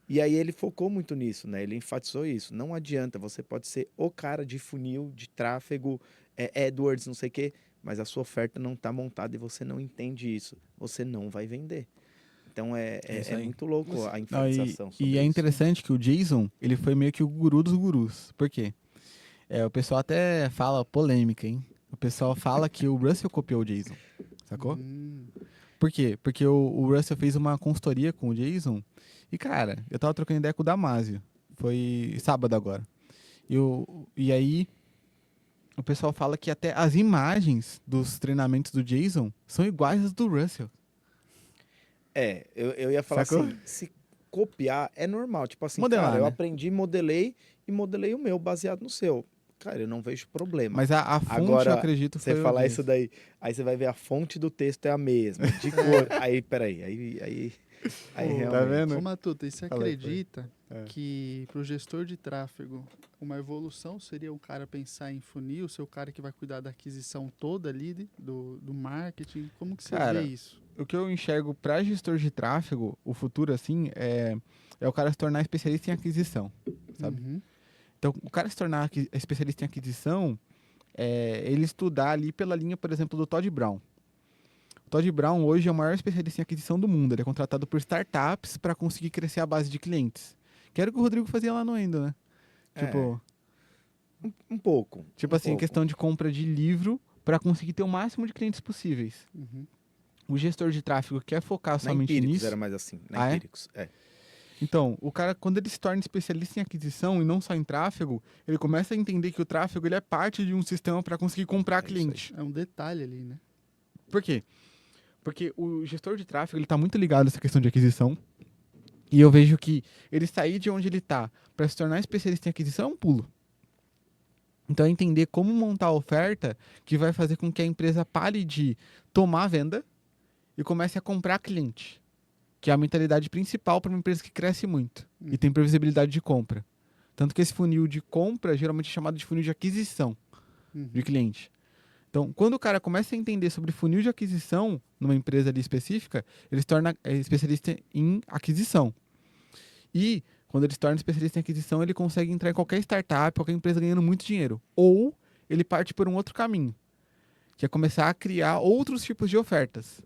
E aí ele focou muito nisso, né? Ele enfatizou isso. Não adianta, você pode ser o cara de funil, de tráfego, AdWords, não sei o quê, mas a sua oferta não está montada e você não entende isso. Você não vai vender. Então isso aí. muito louco a Não, enfatização sobre e é isso. interessante que o Jason, ele foi meio que o guru dos gurus. Por quê? O pessoal até fala polêmica, hein? O pessoal fala que o Russell copiou o Jason. Sacou? Por quê? Porque o Russell fez uma consultoria com o Jason. E, cara, eu tava trocando ideia com o Damásio. Foi sábado agora. E aí, o pessoal fala que até as imagens dos treinamentos do Jason são iguais às do Russell. Eu ia falar Sacou? assim, se copiar é normal. Tipo assim, Modelar, cara, eu né? aprendi, modelei e modelei o meu baseado no seu. Cara, eu não vejo problema. Mas a fonte, Agora, eu acredito, você foi o falar Jason. isso daí, aí você vai ver a fonte do texto é a mesma, de cor. Aí, peraí, aí Ô, realmente. Tá vendo? Ô, Matuta, e você Fala aí, acredita É. que para o gestor de tráfego, uma evolução seria o cara pensar em funil, ser o cara que vai cuidar da aquisição toda ali do marketing? Como que você Cara, vê isso? O que eu enxergo para gestor de tráfego, o futuro, assim, é o cara se tornar especialista em aquisição, sabe? Uhum. Então, o cara se tornar especialista em aquisição, ele estudar ali pela linha, por exemplo, do Todd Brown. O Todd Brown hoje é o maior especialista em aquisição do mundo. Ele é contratado por startups para conseguir crescer a base de clientes. Que era o que o Rodrigo fazia lá no Endo, né? Tipo, Um pouco. assim, questão de compra de livro para conseguir ter o máximo de clientes possíveis. Uhum. O gestor de tráfego quer focar Na somente Empíricos nisso. era mais assim, na Ah, é? Empíricos. Então, o cara, quando ele se torna especialista em aquisição e não só em tráfego, ele começa a entender que o tráfego ele é parte de um sistema para conseguir comprar isso aí. cliente. É um detalhe ali, né? Por quê? Porque o gestor de tráfego ele está muito ligado a essa questão de aquisição. E eu vejo que ele sair de onde ele está para se tornar especialista em aquisição é um pulo. Então, é entender como montar a oferta que vai fazer com que a empresa pare de tomar a venda e comece a comprar cliente. Que é a mentalidade principal para uma empresa que cresce muito e tem previsibilidade de compra. Tanto que esse funil de compra geralmente é chamado de funil de aquisição de cliente. Então, quando o cara começa a entender sobre funil de aquisição numa empresa ali específica, ele se torna especialista em aquisição. E, quando ele se torna especialista em aquisição, ele consegue entrar em qualquer startup, qualquer empresa ganhando muito dinheiro. Ou ele parte por um outro caminho, que é começar a criar outros tipos de ofertas.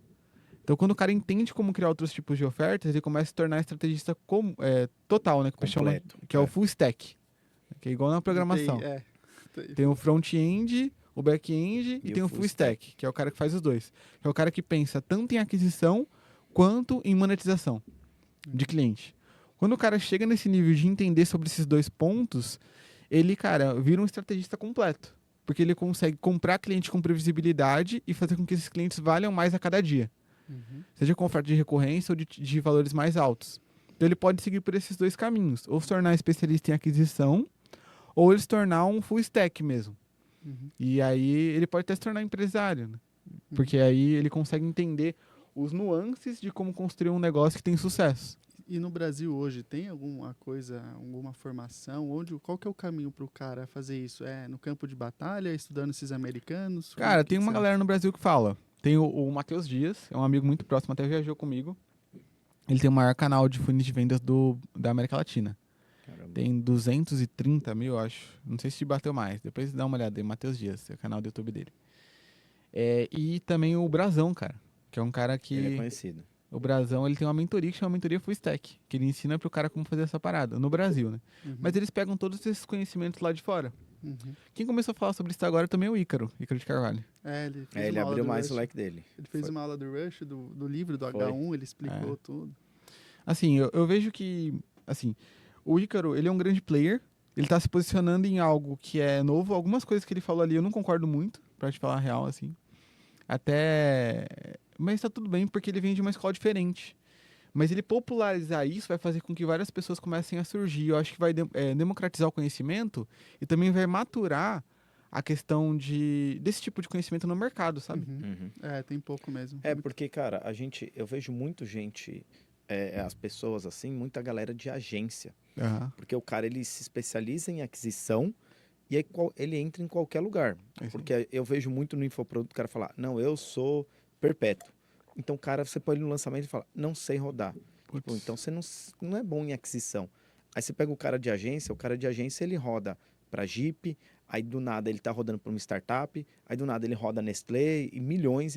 Então, quando o cara entende como criar outros tipos de ofertas, ele começa a se tornar estrategista total, né? Que, Completo. que é o full stack. Que é igual na programação. Tem o front-end, o back-end e tem o full stack, que é o cara que faz os dois. Que é o cara que pensa tanto em aquisição quanto em monetização de cliente. Quando o cara chega nesse nível de entender sobre esses dois pontos, ele, cara, vira um estrategista completo. Porque ele consegue comprar cliente com previsibilidade e fazer com que esses clientes valham mais a cada dia. Uhum. Seja com oferta de recorrência ou de valores mais altos. Então ele pode seguir por esses dois caminhos, ou se tornar especialista em aquisição, ou ele se tornar um full stack mesmo. Uhum. E aí ele pode até se tornar empresário, né? Porque aí ele consegue entender os nuances de como construir um negócio que tem sucesso. E no Brasil hoje tem alguma coisa, alguma formação? Qual que é o caminho para o cara fazer isso? É no campo de batalha, estudando esses americanos? Cara, O que tem que uma você galera acha? no Brasil que fala. Tem o Matheus Dias, é um amigo muito próximo, até viajou comigo. Ele tem o maior canal de funis de vendas da América Latina. Caramba. Tem 230 mil, acho. Não sei se bateu mais. Depois dá uma olhada aí, Matheus Dias, é o canal do YouTube dele. E também o Brazão, cara. Que é um cara que... Ele é conhecido. O Brazão, ele tem uma mentoria que chama Mentoria Full Stack. Que ele ensina pro cara como fazer essa parada. No Brasil, né? Uhum. Mas eles pegam todos esses conhecimentos lá de fora. Uhum. Quem começou a falar sobre isso agora também é o Ícaro de Carvalho. Ele fez Ele uma aula abriu do mais Rush. o leque dele. Ele fez Foi. uma aula do Rush, do livro do Foi. H1, ele explicou tudo. Assim, eu vejo que... Assim, o Ícaro, ele é um grande player. Ele tá se posicionando em algo que é novo. Algumas coisas que ele falou ali eu não concordo muito, pra te falar a real, assim. Mas tá tudo bem, porque ele vem de uma escola diferente. Mas ele popularizar isso vai fazer com que várias pessoas comecem a surgir. Eu acho que vai democratizar o conhecimento e também vai maturar a questão desse tipo de conhecimento no mercado, sabe? Uhum. Uhum. Tem pouco mesmo. É, porque, cara, eu vejo muito gente, as pessoas assim, muita galera de agência. Aham, Porque o cara, ele se especializa em aquisição e aí ele entra em qualquer lugar. é isso aí. Porque eu vejo muito no infoproduto o cara falar, não, eu sou perpétuo. Então, cara, você põe ele no lançamento e fala, não sei rodar. Tipo, Putz. então você não é bom em aquisição. Aí você pega o cara de agência ele roda para Jeep, aí do nada ele tá rodando para uma startup, aí do nada ele roda Nestlé e milhões,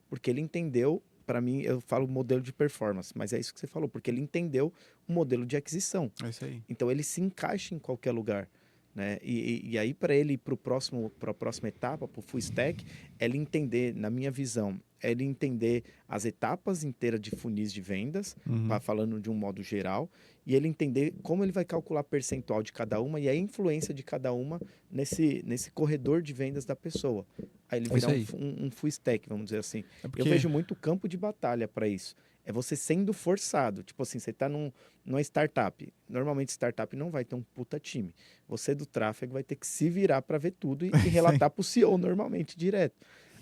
porque ele entendeu, para mim, eu falo modelo de performance, mas é isso que você falou, porque ele entendeu o modelo de aquisição. É isso aí. Então ele se encaixa em qualquer lugar, né? E aí para ele ir para a próxima etapa, para o full stack, é ele entender, na minha visão, é ele entender as etapas inteiras de funis de vendas, Uhum. falando de um modo geral, e ele entender como ele vai calcular percentual de cada uma e a influência de cada uma nesse corredor de vendas da pessoa. Aí ele É isso virar aí. um full stack, vamos dizer assim. É porque... Eu vejo muito campo de batalha para isso. É você sendo forçado. Tipo assim, você está numa startup. Normalmente, startup não vai ter um puta time. Você do tráfego vai ter que se virar para ver tudo e relatar para o CEO normalmente, direto.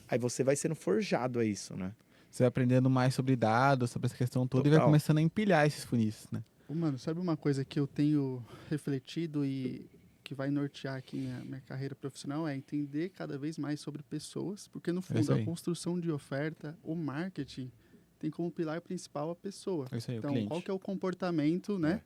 Aí você vai sendo forjado a isso, né? Você vai aprendendo mais sobre dados, sobre essa questão toda, e vai Total. começando a empilhar esses funis, né? Mano, sabe uma coisa que eu tenho refletido e que vai nortear aqui minha carreira profissional é entender cada vez mais sobre pessoas, porque no isso fundo a aí. construção de oferta, o marketing, tem como pilar principal a pessoa. É isso aí, o Então, cliente. qual que é o comportamento, né,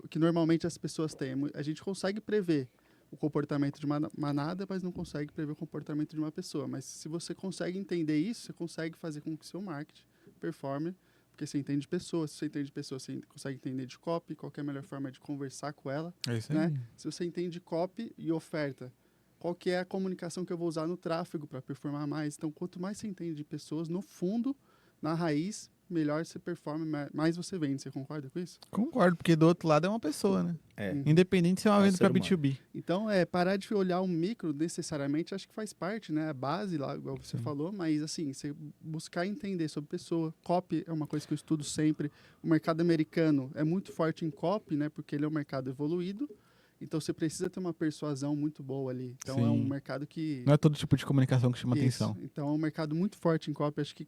que normalmente as pessoas têm? A gente consegue prever o comportamento de uma manada, mas não consegue prever o comportamento de uma pessoa. Mas se você consegue entender isso, você consegue fazer com que o seu marketing performe, porque você entende de pessoas. Se você entende de pessoas, você consegue entender de copy, qual que é a melhor forma de conversar com ela, É isso aí. né? Se você entende de copy e oferta, qual que é a comunicação que eu vou usar no tráfego para performar mais? Então, quanto mais você entende de pessoas, no fundo, na raiz, melhor você performa, mais você vende. Você concorda com isso? Concordo, porque do outro lado é uma pessoa, né? É. Independente se é uma É o venda ser para humano. B2B. Então, parar de olhar o micro necessariamente, acho que faz parte, né? A base lá, igual você Sim. falou, mas assim, você buscar entender sobre pessoa. Copy é uma coisa que eu estudo sempre. O mercado americano é muito forte em copy, né? Porque ele é um mercado evoluído. Então, você precisa ter uma persuasão muito boa ali. Então, é um Sim. mercado que... Não é todo tipo de comunicação que chama Isso. atenção. Então, é um mercado muito forte em copy. Acho que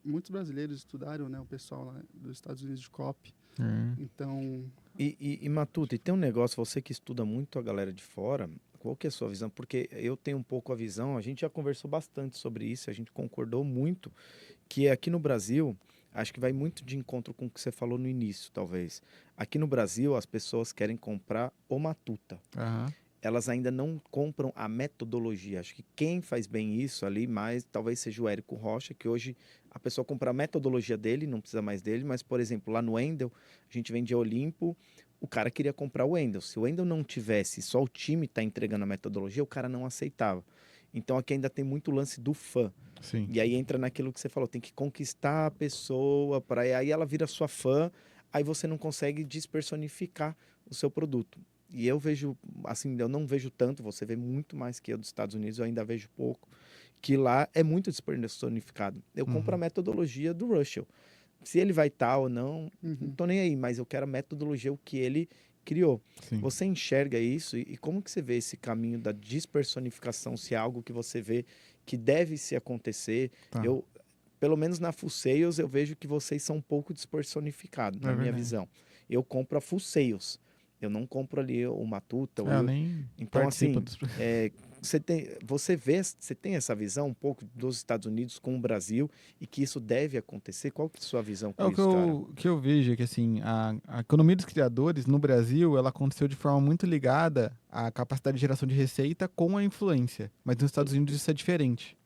muitos brasileiros estudaram, né? O pessoal lá dos Estados Unidos de copy. Então... E Matuta, e tem um negócio, você que estuda muito a galera de fora, qual que é a sua visão? Porque eu tenho um pouco a visão, a gente já conversou bastante sobre isso, a gente concordou muito, que aqui no Brasil, acho que vai muito de encontro com o que você falou no início, talvez. Aqui no Brasil, as pessoas querem comprar o Matuta. Aham. Elas ainda não compram a metodologia. Acho que quem faz bem isso ali, mais talvez seja o Érico Rocha, que hoje a pessoa compra a metodologia dele, não precisa mais dele, mas, por exemplo, lá no Wendel, a gente vendia Olimpo, o cara queria comprar o Wendel. Se o Wendel não tivesse, só o time está entregando a metodologia, o cara não aceitava. Então aqui ainda tem muito lance do fã. Sim. E aí entra naquilo que você falou, tem que conquistar a pessoa, para aí ela vira sua fã, aí você não consegue despersonificar o seu produto. E eu vejo, assim, eu não vejo tanto, você vê muito mais que eu dos Estados Unidos, eu ainda vejo pouco, que lá é muito despersonificado. Eu compro a metodologia do Russell. Se ele vai estar ou não, não Uhum. tô nem aí, mas eu quero a metodologia, o que ele criou. Sim. Você enxerga isso e como que você vê esse caminho da despersonificação, se é algo que você vê que deve se acontecer? Tá. Eu, pelo menos na Full Sales, eu vejo que vocês são um pouco despersonificados, na minha verdade. visão. Eu compro a Full Sales. Eu não compro ali o Matuta. Eu nem Então, participo assim, você tem essa visão um pouco dos Estados Unidos com o Brasil e que isso deve acontecer? Qual que é a sua visão com o que isso, cara? que eu vejo é que assim, a economia dos criadores no Brasil, ela aconteceu de forma muito ligada à capacidade de geração de receita com a influência. Mas nos Estados Unidos isso é diferente.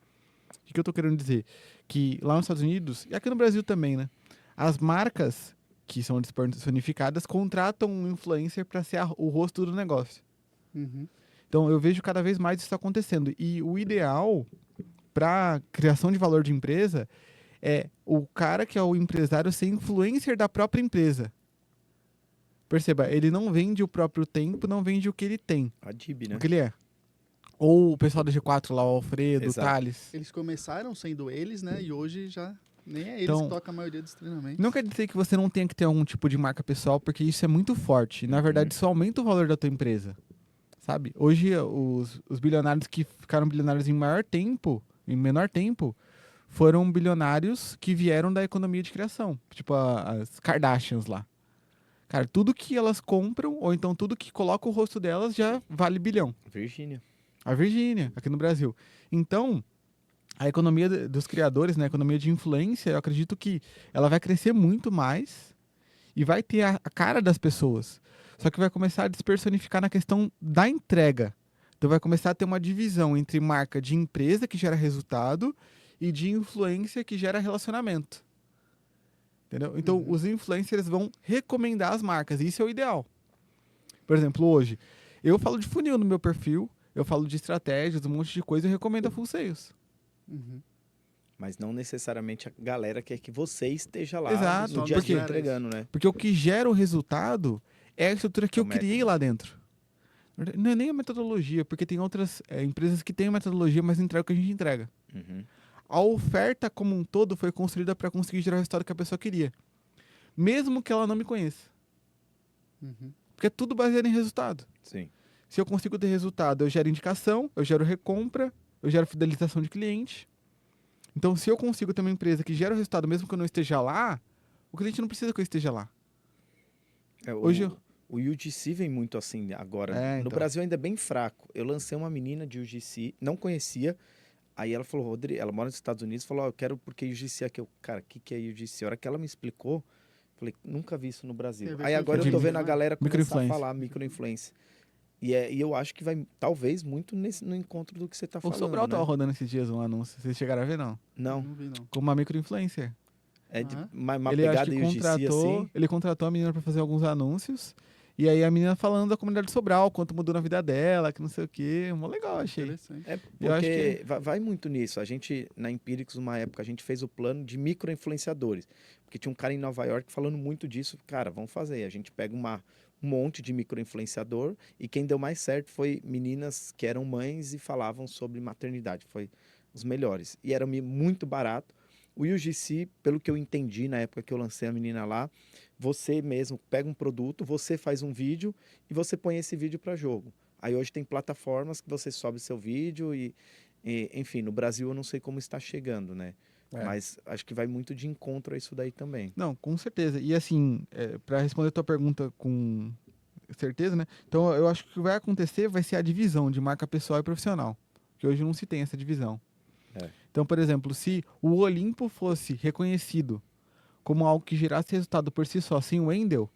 O que eu tô querendo dizer? Que lá nos Estados Unidos, e aqui no Brasil também, né? As marcas que são despersonificadas contratam um influencer para ser o rosto do negócio. Uhum. Então eu vejo cada vez mais isso acontecendo. E o ideal para criação de valor de empresa é o cara que é o empresário ser influencer da própria empresa. Perceba, ele não vende o próprio tempo, não vende o que ele tem, A DIB, né? o que ele é. Ou o pessoal da G4 lá, o Alfredo, o Exato. Thales. Eles começaram sendo eles, né? E hoje já nem é eles Então, que tocam a maioria dos treinamentos. Não quer dizer que você não tenha que ter algum tipo de marca pessoal, porque isso é muito forte. Na Uhum. verdade, isso aumenta o valor da tua empresa. Sabe? Hoje, os bilionários que ficaram bilionários em menor tempo, foram bilionários que vieram da economia de criação. Tipo as Kardashians lá. Cara, tudo que elas compram, ou então tudo que coloca o rosto delas, já vale bilhão. Virgínia. A Virgínia, aqui no Brasil. Então, a economia dos criadores, né, a economia de influência, eu acredito que ela vai crescer muito mais e vai ter a cara das pessoas. Só que vai começar a despersonificar na questão da entrega. Então vai começar a ter uma divisão entre marca de empresa, que gera resultado, e de influência, que gera relacionamento. Entendeu? Então os influencers vão recomendar as marcas, e isso é o ideal. Por exemplo, hoje, eu falo de funil no meu perfil, eu falo de estratégias, um monte de coisa, eu recomendo a Full Sales. Uhum. Mas não necessariamente a galera quer que você esteja lá Exato, no dia a dia porque- entregando, né? Porque o que gera o resultado é a estrutura que É eu o método. criei lá dentro. Não é nem a metodologia, porque tem outras empresas que têm metodologia, mas não entregam o que a gente entrega. Uhum. A oferta como um todo foi construída para conseguir gerar o resultado que a pessoa queria. Mesmo que ela não me conheça. Uhum. Porque é tudo baseado em resultado. Sim. Se eu consigo ter resultado, eu gero indicação, eu gero recompra, eu gero fidelização de cliente. Então, se eu consigo ter uma empresa que gera o resultado mesmo que eu não esteja lá, o cliente não precisa que eu esteja lá. Hoje eu- O UGC vem muito assim agora. É, No então. Brasil ainda é bem fraco. Eu lancei uma menina de UGC, não conhecia. Aí ela falou, Rodrigo, ela mora nos Estados Unidos, falou, eu quero porque UGC aqui. Eu, cara, o que é UGC? A hora que ela me explicou, falei, nunca vi isso no Brasil. Quer ver Aí com agora eu tô influência, vendo a né? galera começar a Microinfluência. falar microinfluência. E eu acho que vai, talvez, muito no encontro do que você tá O falando, Sobral né? tava rodando esses dias um anúncio. Vocês chegaram a ver, não? Não, Não vi, não. Como uma microinfluencer. é de Ah. uma Ele acho pegada que UGC assim. ele contratou a menina para fazer alguns anúncios. E aí a menina falando da comunidade de Sobral, quanto mudou na vida dela, que não sei o quê. Mó legal, achei. Interessante. É Eu acho porque vai muito nisso. A gente, na Empíricos, uma época, a gente fez o plano de micro-influenciadores. Porque tinha um cara em Nova York falando muito disso. Cara, vamos fazer. A gente pega um monte de micro-influenciador e quem deu mais certo foi meninas que eram mães e falavam sobre maternidade. Foi os melhores. E era muito barato. O UGC, pelo que eu entendi na época que eu lancei a menina lá, você mesmo pega um produto, você faz um vídeo e você põe esse vídeo para jogo. Aí hoje tem plataformas que você sobe seu vídeo enfim, no Brasil eu não sei como está chegando, né? É. Mas acho que vai muito de encontro a isso daí também. Não, com certeza. E assim, para responder a tua pergunta com certeza, né? Então eu acho que o que vai acontecer vai ser a divisão de marca pessoal e profissional. Que hoje não se tem essa divisão. É. Então, por exemplo, se o Olimpo fosse reconhecido como algo que gerasse resultado por si só, sem o Wendel,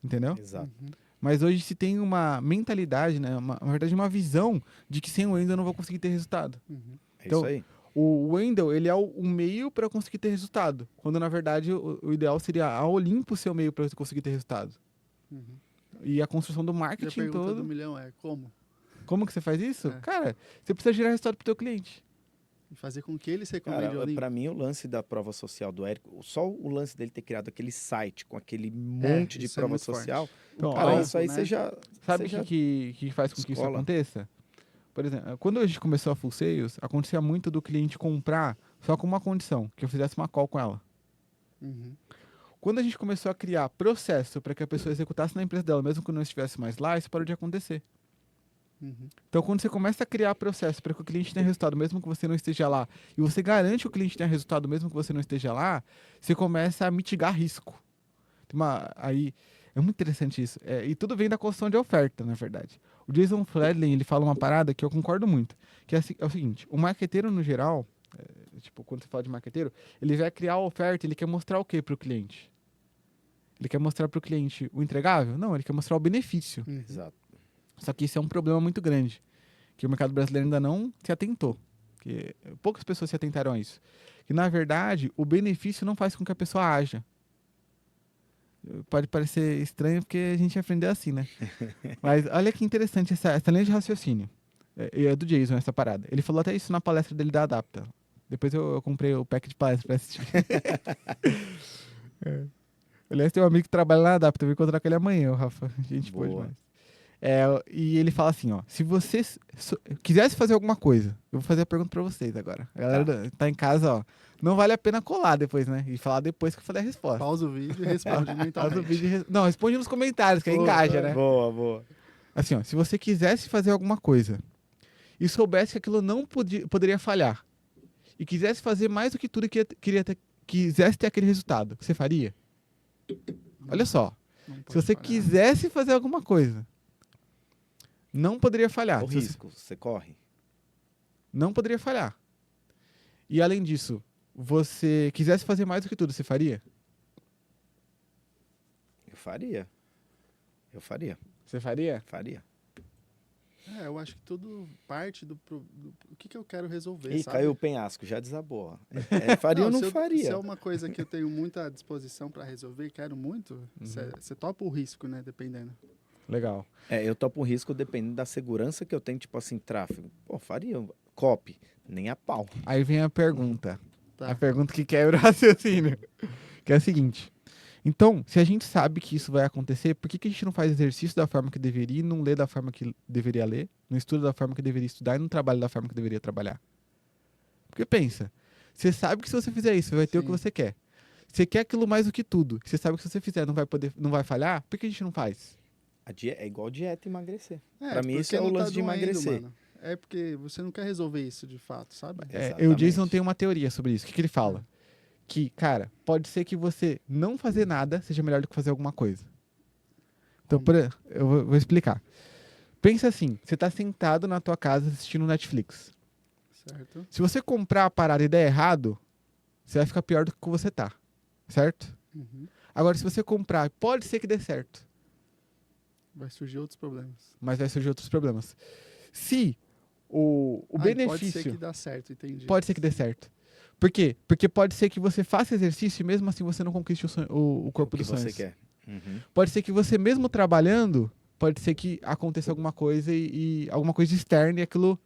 entendeu? Exato. Uhum. Mas hoje se tem uma mentalidade, né? Na verdade, uma visão de que sem o Wendel eu não vou conseguir ter resultado. Uhum. É Então, isso aí. O Wendel, ele é o meio para conseguir ter resultado. Quando, na verdade, o ideal seria a Olimpo ser o meio para conseguir ter resultado. Uhum. E a construção do E a marketing pergunta todo. do milhão é como? Como que você faz isso? É. Cara, você precisa gerar resultado pro teu cliente. E fazer com que ele se recomende Cara, ao Olimpo. para mim o lance da prova social do Érico, só o lance dele ter criado aquele site com aquele monte de isso é prova muito forte. social, Então, cara, ó, isso aí né? você já... Sabe o você já- que faz com que isso escola. aconteça? Por exemplo, quando a gente começou a Full Sales, acontecia muito do cliente comprar só com uma condição, que eu fizesse uma call com ela. Uhum. Quando a gente começou a criar processo para que a pessoa executasse na empresa dela, mesmo que não estivesse mais lá, isso parou de acontecer. Uhum. Então, quando você começa a criar processo para que o cliente tenha resultado, mesmo que você não esteja lá, e você garante que o cliente tenha resultado, mesmo que você não esteja lá, você começa a mitigar risco. Aí é muito interessante isso. E tudo vem da construção de oferta, na verdade. O Jason Friedland, ele fala uma parada que eu concordo muito, que é o seguinte: o marqueteiro, no geral, tipo, quando você fala de marqueteiro, ele vai criar a oferta, ele quer mostrar o que para o cliente? Ele quer mostrar para o cliente o entregável? Não, ele quer mostrar o benefício. Uhum. Exato. Só que isso é um problema muito grande, que o mercado brasileiro ainda não se atentou. Que poucas pessoas se atentaram a isso. Que, na verdade, o benefício não faz com que a pessoa haja. Pode parecer estranho porque a gente aprendeu assim, né? Mas olha que interessante essa linha de raciocínio. É do Jason, essa parada. Ele falou até isso na palestra dele da Adapta. Depois eu comprei o pack de palestra pra assistir. Aliás, tem um amigo que trabalha na Adapta. Eu vou encontrar com ele amanhã, o Rafa. Gente boa Boa. demais. E ele fala assim, ó. Se você quisesse fazer alguma coisa, eu vou fazer a pergunta pra vocês agora. A galera tá em casa, ó. Não vale a pena colar depois, né? E falar depois que eu falei a resposta. Pausa o vídeo e responde Faz o mentalmente. vídeo não, responde nos comentários, que aí Boa, engaja, né? Boa, boa. Assim, ó. Se você quisesse fazer alguma coisa e soubesse que aquilo não poderia falhar e quisesse fazer mais do que tudo e quisesse ter aquele resultado, você faria? Olha só. Não Se pode você falhar. quisesse fazer alguma coisa, não poderia falhar. O Se você- risco, você corre. Não poderia falhar. E além disso, você quisesse fazer mais do que tudo, você faria? Eu faria. Eu faria. Você faria? Faria. Eu acho que tudo parte do o que eu quero resolver, Ih, sabe? caiu o penhasco, já desabou. Faria ou não se Se faria? é uma coisa que eu tenho muita disposição para resolver e quero muito, você topa o risco, né? Dependendo. Legal. Eu topo o risco dependendo da segurança que eu tenho, tipo assim, tráfego. Pô, faria. Copy, nem a pau. Aí vem a pergunta. Tá. A pergunta que quebra o raciocínio. Que é a seguinte. Então, se a gente sabe que isso vai acontecer, por que a gente não faz exercício da forma que deveria e não lê da forma que deveria ler, não estuda da forma que deveria estudar e não trabalha da forma que deveria trabalhar? Porque pensa, você sabe que se você fizer isso, você vai ter o que Sim. você quer. Você quer aquilo mais do que tudo. Você sabe que se você fizer não vai falhar, por que a gente não faz? É igual dieta e emagrecer. Pra mim, isso porque é o não tá lance de doendo, emagrecer. mano. É porque você não quer resolver isso de fato, sabe? É. O Jason Exatamente. tem uma teoria sobre isso. O que ele fala? Que, cara, pode ser que você não fazer nada seja melhor do que fazer alguma coisa. Então, Como? eu vou explicar. Pensa assim, você tá sentado na tua casa assistindo Netflix. Certo? Se você comprar a parada e der errado, você vai ficar pior do que você tá. Certo? Uhum. Agora, se você comprar, pode ser que dê certo, Vai surgir outros problemas. mas vai surgir outros problemas. Se o Pode benefício... ser que dá certo, entendi. Pode ser que dê certo. Por quê? Porque pode ser que você faça exercício e mesmo assim você não conquiste o corpo O que dos sonhos. você quer. Uhum. Pode ser que você mesmo trabalhando, pode ser que aconteça alguma coisa e alguma coisa externa e aquilo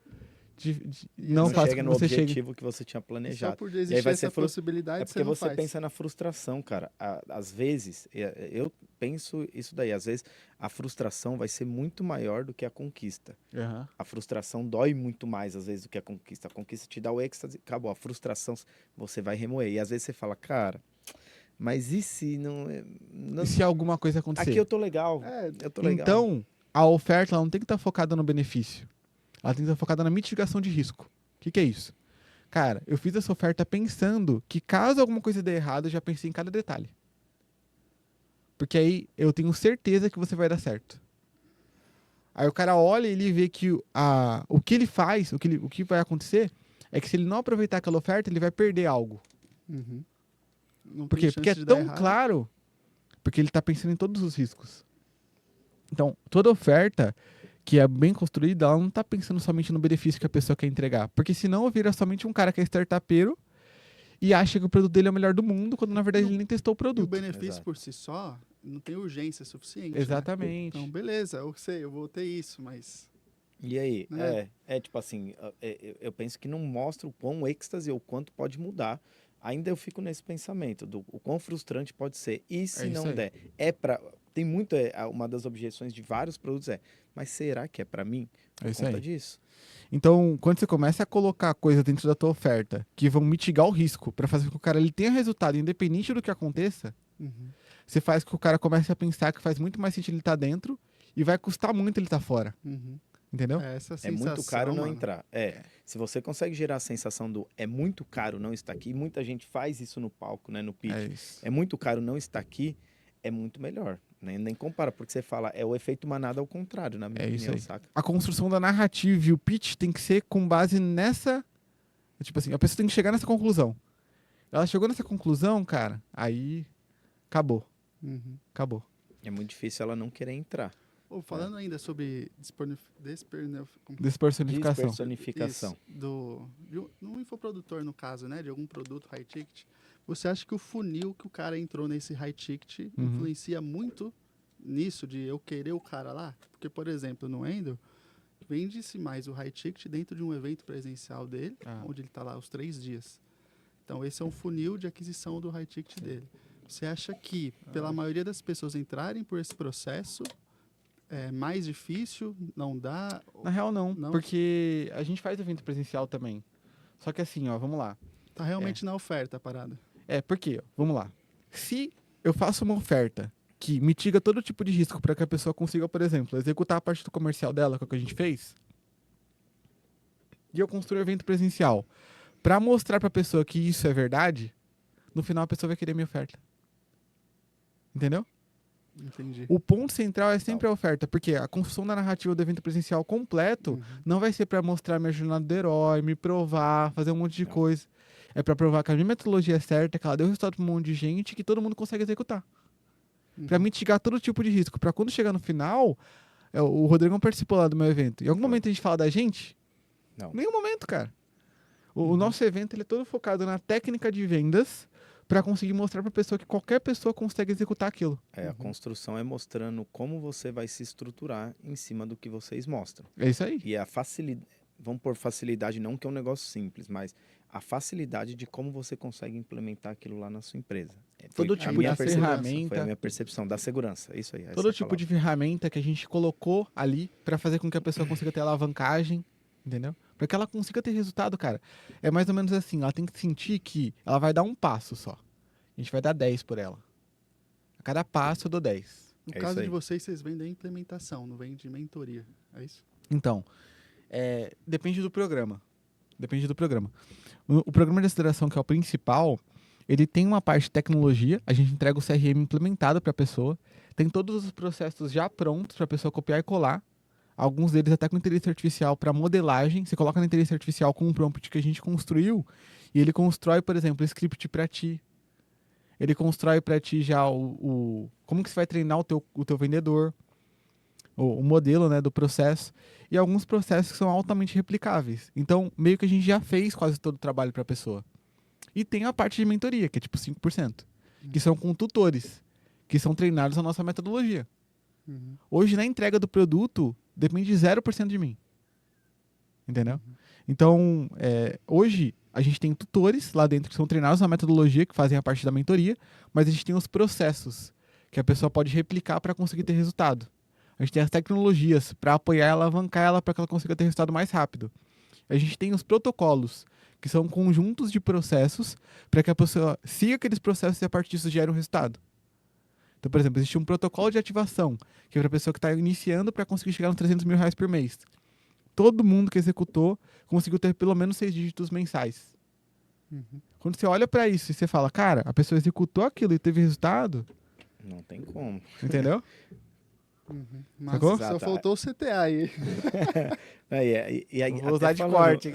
não Não faça chega com no que você chegue. objetivo que você tinha E só planejado. por E aí existir vai essa ser possibilidade, É porque você não você faz. pensa na frustração, cara. Às vezes, eu penso isso daí. Às vezes, a frustração vai ser muito maior do que a conquista. Aham. A frustração dói muito mais, às vezes, do que a conquista. A conquista te dá o êxtase, acabou. A frustração você vai remoer. E às vezes você fala, cara, mas e se não... E se alguma coisa acontecer? Aqui eu tô legal. É, Eu tô legal. Então, a oferta ela não tem que estar focada no benefício. Ela tem que estar focada na mitigação de risco. O que é isso? Cara, eu fiz essa oferta pensando que caso alguma coisa dê errado, eu já pensei em cada detalhe. Porque aí eu tenho certeza que você vai dar certo. Aí o cara olha e ele vê que o que ele faz, o que vai acontecer, é que se ele não aproveitar aquela oferta, ele vai perder algo. Uhum. Não Por tem quê? Porque é chance de dar tão errado. claro. Porque ele está pensando em todos os riscos. Então, toda oferta que é bem construída, ela não está pensando somente no benefício que a pessoa quer entregar. Porque senão vira somente um cara que é startupeiro e acha que o produto dele é o melhor do mundo, quando na verdade ele nem testou o E o produto. benefício Exato. por si só não tem urgência suficiente. Exatamente. Né? Então, beleza, eu sei, eu vou ter isso, mas. E aí? Né? Tipo assim, eu penso que não mostra o quão êxtase ou quanto pode mudar. Ainda eu fico nesse pensamento do o quão frustrante pode ser. E se É isso não aí. der? tem muito, uma das objeções de vários produtos mas será que é para mim? Por É isso conta aí. disso. Então, quando você começa a colocar coisas dentro da tua oferta que vão mitigar o risco para fazer com que o cara ele tenha resultado independente do que aconteça, Uhum. você faz com que o cara comece a pensar que faz muito mais sentido ele estar dentro e vai custar muito ele estar fora. Uhum. Entendeu? Essa É muito caro sensação, não mano. entrar. Se você consegue gerar a sensação do é muito caro não estar aqui, muita gente faz isso no palco, né, no pitch. É isso. É muito caro não estar aqui, é muito melhor. Né? Nem compara, porque você fala, é o efeito manada ao contrário, na minha É isso opinião, aí. saca? A construção da narrativa e o pitch tem que ser com base nessa. Tipo assim, a pessoa tem que chegar nessa conclusão. Ela chegou nessa conclusão, cara, aí acabou. Uhum. Acabou. É muito difícil ela não querer entrar. Falando ainda sobre Despersonificação. Despersonificação. no infoprodutor, no caso, né, de algum produto high ticket, você acha que o funil que o cara entrou nesse high ticket influencia muito nisso de eu querer o cara lá? Porque, por exemplo, no Endo, vende-se mais o high ticket dentro de um evento presencial dele, onde ele está lá os 3 dias. Então, esse é um funil de aquisição do high ticket dele. Você acha que, pela maioria das pessoas entrarem por esse processo, é mais difícil? Não dá? Na real, não, Não? porque a gente faz evento presencial também. Só que assim, ó, vamos lá. Tá realmente na oferta a parada. Porque, ó, vamos lá. Se eu faço uma oferta que mitiga todo tipo de risco para que a pessoa consiga, por exemplo, executar a parte do comercial dela, que é o que a gente fez, e eu construo um evento presencial para mostrar para a pessoa que isso é verdade, no final a pessoa vai querer minha oferta. Entendeu? Entendi. O ponto central é sempre a oferta, porque a construção da narrativa do evento presencial completo não vai ser para mostrar minha jornada do herói, me provar, fazer um monte de coisa. É para provar que a minha metodologia é certa, que ela deu resultado para um monte de gente, que todo mundo consegue executar. Para mitigar todo tipo de risco. Para quando chegar no final, o Rodrigão participou lá do meu evento. Em algum momento a gente fala da gente? Não. Nenhum momento, cara. O nosso evento ele é todo focado na técnica de vendas para conseguir mostrar para a pessoa que qualquer pessoa consegue executar aquilo. A construção é mostrando como você vai se estruturar em cima do que vocês mostram. É isso aí. E a facilidade, vamos por facilidade, não que é um negócio simples, mas a facilidade de como você consegue implementar aquilo lá na sua empresa. Todo tipo de ferramenta. Foi a minha percepção da segurança, isso aí. Todo tipo de ferramenta que a gente colocou ali para fazer com que a pessoa consiga ter alavancagem, entendeu? Para que ela consiga ter resultado, cara. É mais ou menos assim, ela tem que sentir que ela vai dar um passo só. A gente vai dar 10 por ela. A cada passo eu dou 10. No caso de vocês vendem implementação, não vendem mentoria, é isso? Então, depende do programa. Depende do programa. O programa de aceleração, que é o principal, ele tem uma parte de tecnologia, a gente entrega o CRM implementado para a pessoa, tem todos os processos já prontos para a pessoa copiar e colar, alguns deles até com inteligência artificial para modelagem. Você coloca na inteligência artificial com um prompt que a gente construiu e ele constrói, por exemplo, o script para ti. Ele constrói para ti já como que você vai treinar o teu vendedor, o modelo, né, do processo, e alguns processos que são altamente replicáveis. Então, meio que a gente já fez quase todo o trabalho para a pessoa. E tem a parte de mentoria, que é tipo 5%, que são com tutores, que são treinados na nossa metodologia. Hoje, na entrega do produto, depende de 0% de mim. Entendeu? Então, hoje, a gente tem tutores lá dentro que são treinados na metodologia, que fazem a parte da mentoria, mas a gente tem os processos que a pessoa pode replicar para conseguir ter resultado. A gente tem as tecnologias para apoiar e alavancar ela para que ela consiga ter resultado mais rápido. A gente tem os protocolos, que são conjuntos de processos para que a pessoa siga aqueles processos e a partir disso gere um resultado. Então, por exemplo, existe um protocolo de ativação, que é para a pessoa que está iniciando para conseguir chegar nos R$300 mil por mês. Todo mundo que executou conseguiu ter pelo menos 6 dígitos mensais. Quando você olha para isso e você fala, cara, a pessoa executou aquilo e teve resultado... Não tem como. Entendeu? Mas só faltou o CTA aí. Vou usar de corte.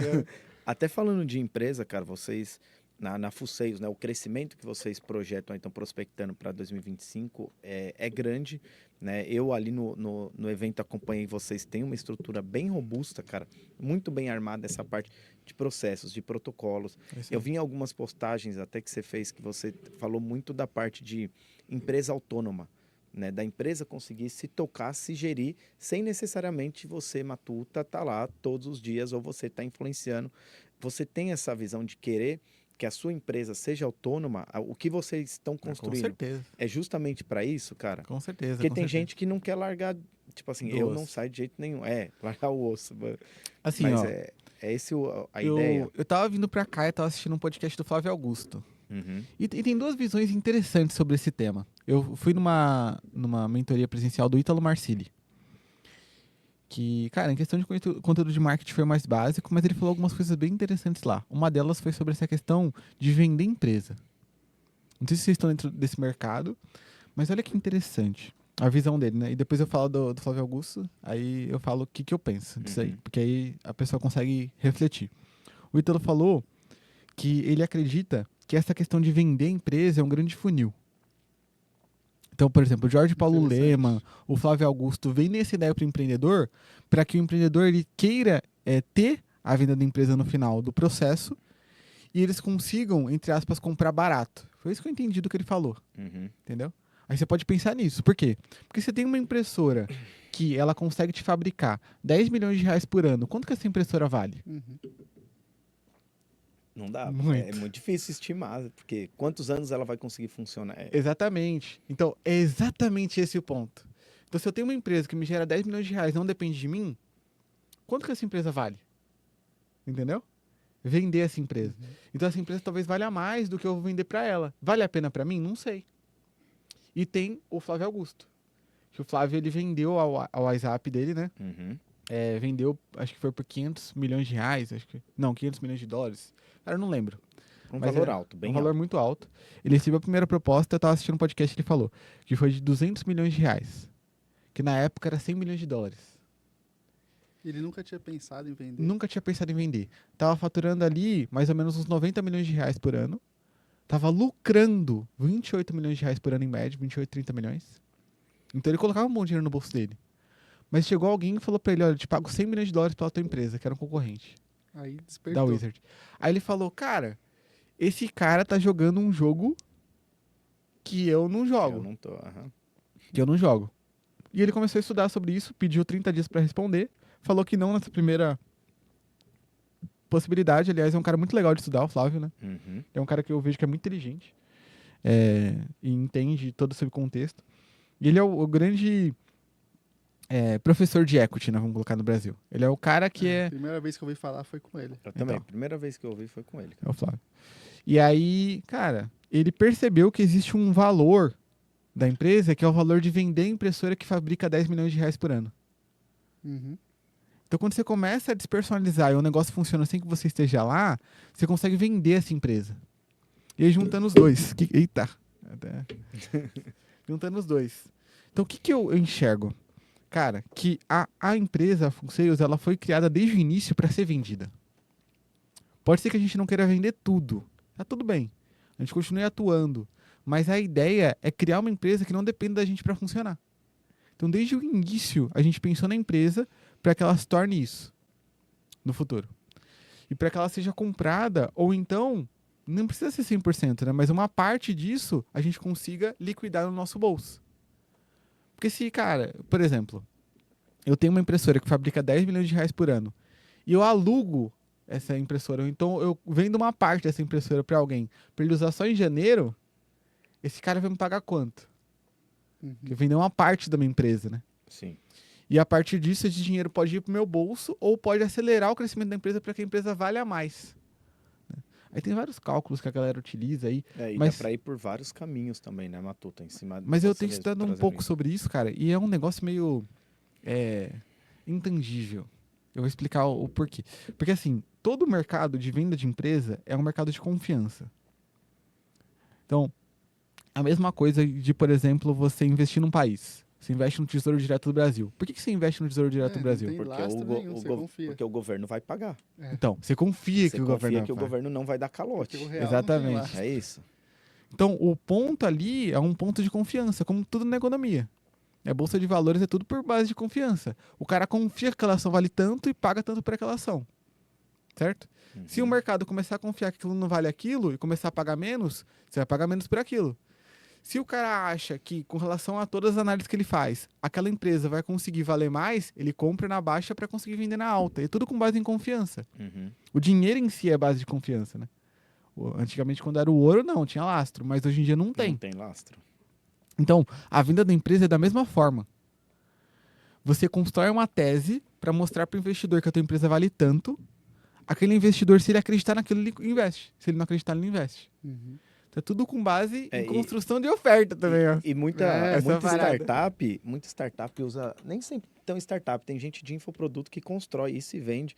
Até falando de empresa, cara, vocês, na Fuceios, né, o crescimento que vocês projetam, estão prospectando para 2025 é grande. Né? Eu ali no evento acompanhei vocês, tem uma estrutura bem robusta, cara, muito bem armada essa parte de processos, de protocolos. Eu vi em algumas postagens até que você fez, que você falou muito da parte de empresa autônoma. Né, da empresa conseguir se tocar, se gerir, sem necessariamente você, Matuta, tá lá todos os dias ou você está influenciando. Você tem essa visão de querer que a sua empresa seja autônoma, o que vocês estão Com construindo certeza, é justamente para isso, cara? com certeza. Porque com tem certeza. gente que não quer largar, tipo assim, Do eu osso. não saio de jeito nenhum. Largar o osso. Assim, Mas ó, é esse a ideia. eu tava vindo pra cá e tava assistindo um podcast do Flávio Augusto. Uhum. E tem duas visões interessantes sobre esse tema. Eu fui numa mentoria presencial do Ítalo Marcilli. Que, cara, em questão de conteúdo de marketing foi mais básico, mas ele falou algumas coisas bem interessantes lá. Uma delas foi sobre essa questão de vender empresa. Não sei se vocês estão dentro desse mercado, mas olha que interessante a visão dele, né? E depois eu falo do Flávio Augusto, aí eu falo o que eu penso disso aí, Uhum. porque aí a pessoa consegue refletir. O Ítalo falou que ele acredita que essa questão de vender empresa é um grande funil. Então, por exemplo, o Jorge Paulo Interessante. Leman, o Flávio Augusto vendem essa ideia para o empreendedor, para que o empreendedor ele queira ter a venda da empresa no final do processo e eles consigam, entre aspas, comprar barato. Foi isso que eu entendi do que ele falou, Uhum. entendeu? Aí você pode pensar nisso. Por quê? Porque você tem uma impressora que ela consegue te fabricar 10 milhões de reais por ano. Quanto que essa impressora vale? Uhum. Não dá. Muito. É muito difícil estimar, porque quantos anos ela vai conseguir funcionar? Exatamente. Então, é exatamente esse o ponto. Então, se eu tenho uma empresa que me gera 10 milhões de reais e não depende de mim, quanto que essa empresa vale? Entendeu? Vender essa empresa. Então, essa empresa talvez valha mais do que eu vou vender para ela. Vale a pena para mim? Não sei. E tem o Flávio Augusto. Que o Flávio, ele vendeu ao WhatsApp dele, né? Uhum. Vendeu, acho que foi por 500 milhões de reais. Não, 500 milhões de dólares. Cara, eu não lembro. Um Mas valor é alto, bem um valor alto. muito alto. Ele recebeu a primeira proposta, eu tava assistindo um podcast e ele falou que foi de 200 milhões de reais. Que na época era 100 milhões de dólares. Ele nunca tinha pensado em vender. Nunca tinha pensado em vender. Tava faturando ali mais ou menos uns 90 milhões de reais por ano. Tava lucrando 28 milhões de reais por ano em média, 28, 30 milhões. Então ele colocava um bom dinheiro no bolso dele. Mas chegou alguém e falou pra ele, olha, eu te pago 100 milhões de dólares pela tua empresa, que era um concorrente Aí da despertou. Wizard. Aí ele falou, cara, esse cara tá jogando um jogo que eu não jogo. Eu não tô. Aham. Que eu não jogo. E ele começou a estudar sobre isso, pediu 30 dias pra responder, falou que não nessa primeira possibilidade. Aliás, é um cara muito legal de estudar, o Flávio, né? Uhum. É um cara que eu vejo que é muito inteligente e entende todo esse contexto. E ele é o grande professor de equity, né? Vamos colocar no Brasil. Ele é o cara que A primeira vez que eu ouvi falar foi com ele. Eu também. Então. Primeira vez que eu ouvi foi com ele. É o Flávio. E aí, cara, ele percebeu que existe um valor da empresa, que é o valor de vender a impressora que fabrica 10 milhões de reais por ano. Uhum. Então, quando você começa a despersonalizar e o negócio funciona sem que você esteja lá, você consegue vender essa empresa. E aí, juntando os dois. Eita! Juntando os dois. Então, o que eu enxergo? Cara, que a empresa, a Full Sales, ela foi criada desde o início para ser vendida. Pode ser que a gente não queira vender tudo. Tá tudo bem. A gente continue atuando. Mas a ideia é criar uma empresa que não dependa da gente para funcionar. Então, desde o início, a gente pensou na empresa para que ela se torne isso no futuro. E para que ela seja comprada, ou então, não precisa ser 100%, né? Mas uma parte disso a gente consiga liquidar no nosso bolso. Porque se, cara, por exemplo, eu tenho uma impressora que fabrica 10 milhões de reais por ano e eu alugo essa impressora, ou então eu vendo uma parte dessa impressora para alguém, para ele usar só em janeiro, esse cara vai me pagar quanto? Uhum. Porque vendeu uma parte da minha empresa, né? Sim. E a partir disso, esse dinheiro pode ir para o meu bolso ou pode acelerar o crescimento da empresa para que a empresa valha mais. Aí tem vários cálculos que a galera utiliza aí. E Mas- dá pra ir por vários caminhos também, né, Matuta? Em cima Mas eu você tenho mesmo estudado um trazendo pouco isso. sobre isso, cara, e é um negócio meio intangível. Eu vou explicar o porquê. Porque assim, todo mercado de venda de empresa é um mercado de confiança. Então, a mesma coisa de, por exemplo, você investir num país. Você investe no Tesouro Direto do Brasil. Por que você investe no Tesouro Direto do Não Brasil? tem Porque lastro nenhum, você confia. porque o governo vai pagar. Então, você confia Você que o confia governo que o vai. governo não vai dar Porque calote. o real Exatamente. Não tem lastro. É isso? Então, o ponto ali é um ponto de confiança, como tudo na economia. A bolsa de valores é tudo por base de confiança. O cara confia que aquela ação vale tanto e paga tanto por aquela ação. Certo? Se o Uhum. mercado começar a confiar que aquilo não vale aquilo e começar a pagar menos, você vai pagar menos por aquilo. Se o cara acha que, com relação a todas as análises que ele faz, aquela empresa vai conseguir valer mais, ele compra na baixa para conseguir vender na alta. E tudo com base em confiança. Uhum. O dinheiro em si é base de confiança, né? Antigamente, quando era o ouro, não, tinha lastro, mas hoje em dia não tem. Não tem lastro. Então, a venda da empresa é da mesma forma. Você constrói uma tese para mostrar para o investidor que a tua empresa vale tanto. Aquele investidor, se ele acreditar naquilo, ele investe. Se ele não acreditar, ele não investe. Uhum. Então, é tudo com base É, em construção de oferta também, ó. E muita essa parada. muita startup usa, nem sempre tão startup, tem gente de infoproduto que constrói isso e vende,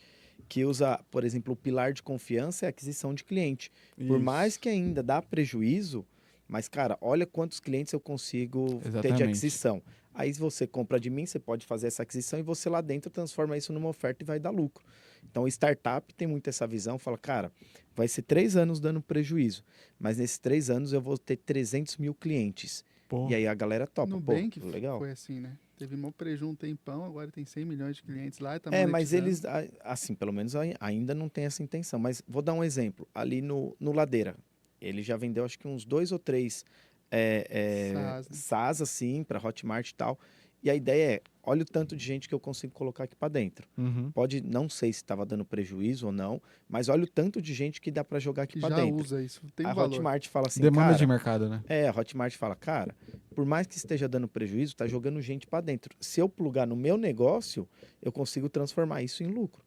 que usa, por exemplo, o pilar de confiança é a aquisição de cliente. Por Isso. mais que ainda dá prejuízo, mas, cara, olha quantos clientes eu consigo ter de Exatamente. aquisição. Aí, se você compra de mim, você pode fazer essa aquisição e você lá dentro transforma isso numa oferta e vai dar lucro. Então, o startup tem muito essa visão, fala, cara, vai ser 3 anos dando prejuízo, mas nesses 3 anos eu vou ter 300 mil clientes. Pô, E aí a galera topa, Nubank pô, legal. foi assim, né? Teve mó preju um tempão, agora tem 100 milhões de clientes lá e tá É, mas monetizando. eles, assim, pelo menos ainda não tem essa intenção. Mas vou dar um exemplo. Ali no Ladeira, ele já vendeu acho que uns 2 ou 3 SaaS, né? SaaS, assim, para Hotmart e tal. E a ideia é, olha o tanto de gente que eu consigo colocar aqui para dentro. uhum. Pode, não sei se estava dando prejuízo ou não, mas olha o tanto de gente que dá para jogar aqui Que para já dentro. usa isso, tem A valor. Hotmart fala assim, Demanda cara, de mercado, né? a Hotmart fala, cara, por mais que esteja dando prejuízo, tá jogando gente para dentro. Se eu plugar no meu negócio, eu consigo transformar isso em lucro.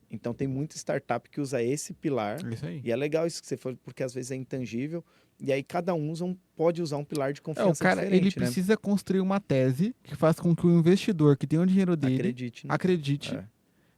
Então tem muita startup que usa esse pilar, É isso aí. e é legal isso que você falou, porque às vezes é intangível, e aí cada um pode usar um pilar de O confiança cara, ele diferente, né? precisa construir uma tese que faça com que o investidor que tem o dinheiro dele Acredite, né? acredite. É.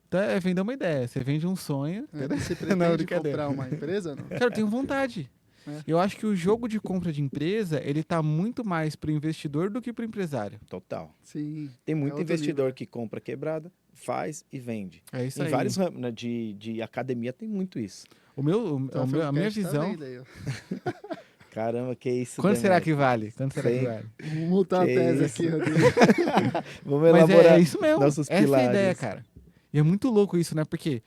Então, é vender uma ideia. Você vende um sonho. É, entendeu? você Não, pretende brincadeira. comprar uma empresa, não? Cara, eu tenho vontade. É. Eu acho que o jogo de compra de empresa, ele tá muito mais pro investidor do que pro empresário. Total. Sim. Tem muito outro investidor nível. que compra quebrada, faz e vende. É isso Em aí. vários ramos, né, de academia tem muito isso. Então, A minha Trafegocast tá visão... vendo aí, ó. Caramba, que isso, Quanto será que Demetrio? vale? Quanto será que Sei. vale? Vamos montar a Que tese isso. aqui, Rodrigo. Vamos Mas elaborar é isso mesmo. nossos Essa pilares. é a ideia, cara. E é muito louco isso, né? Porque,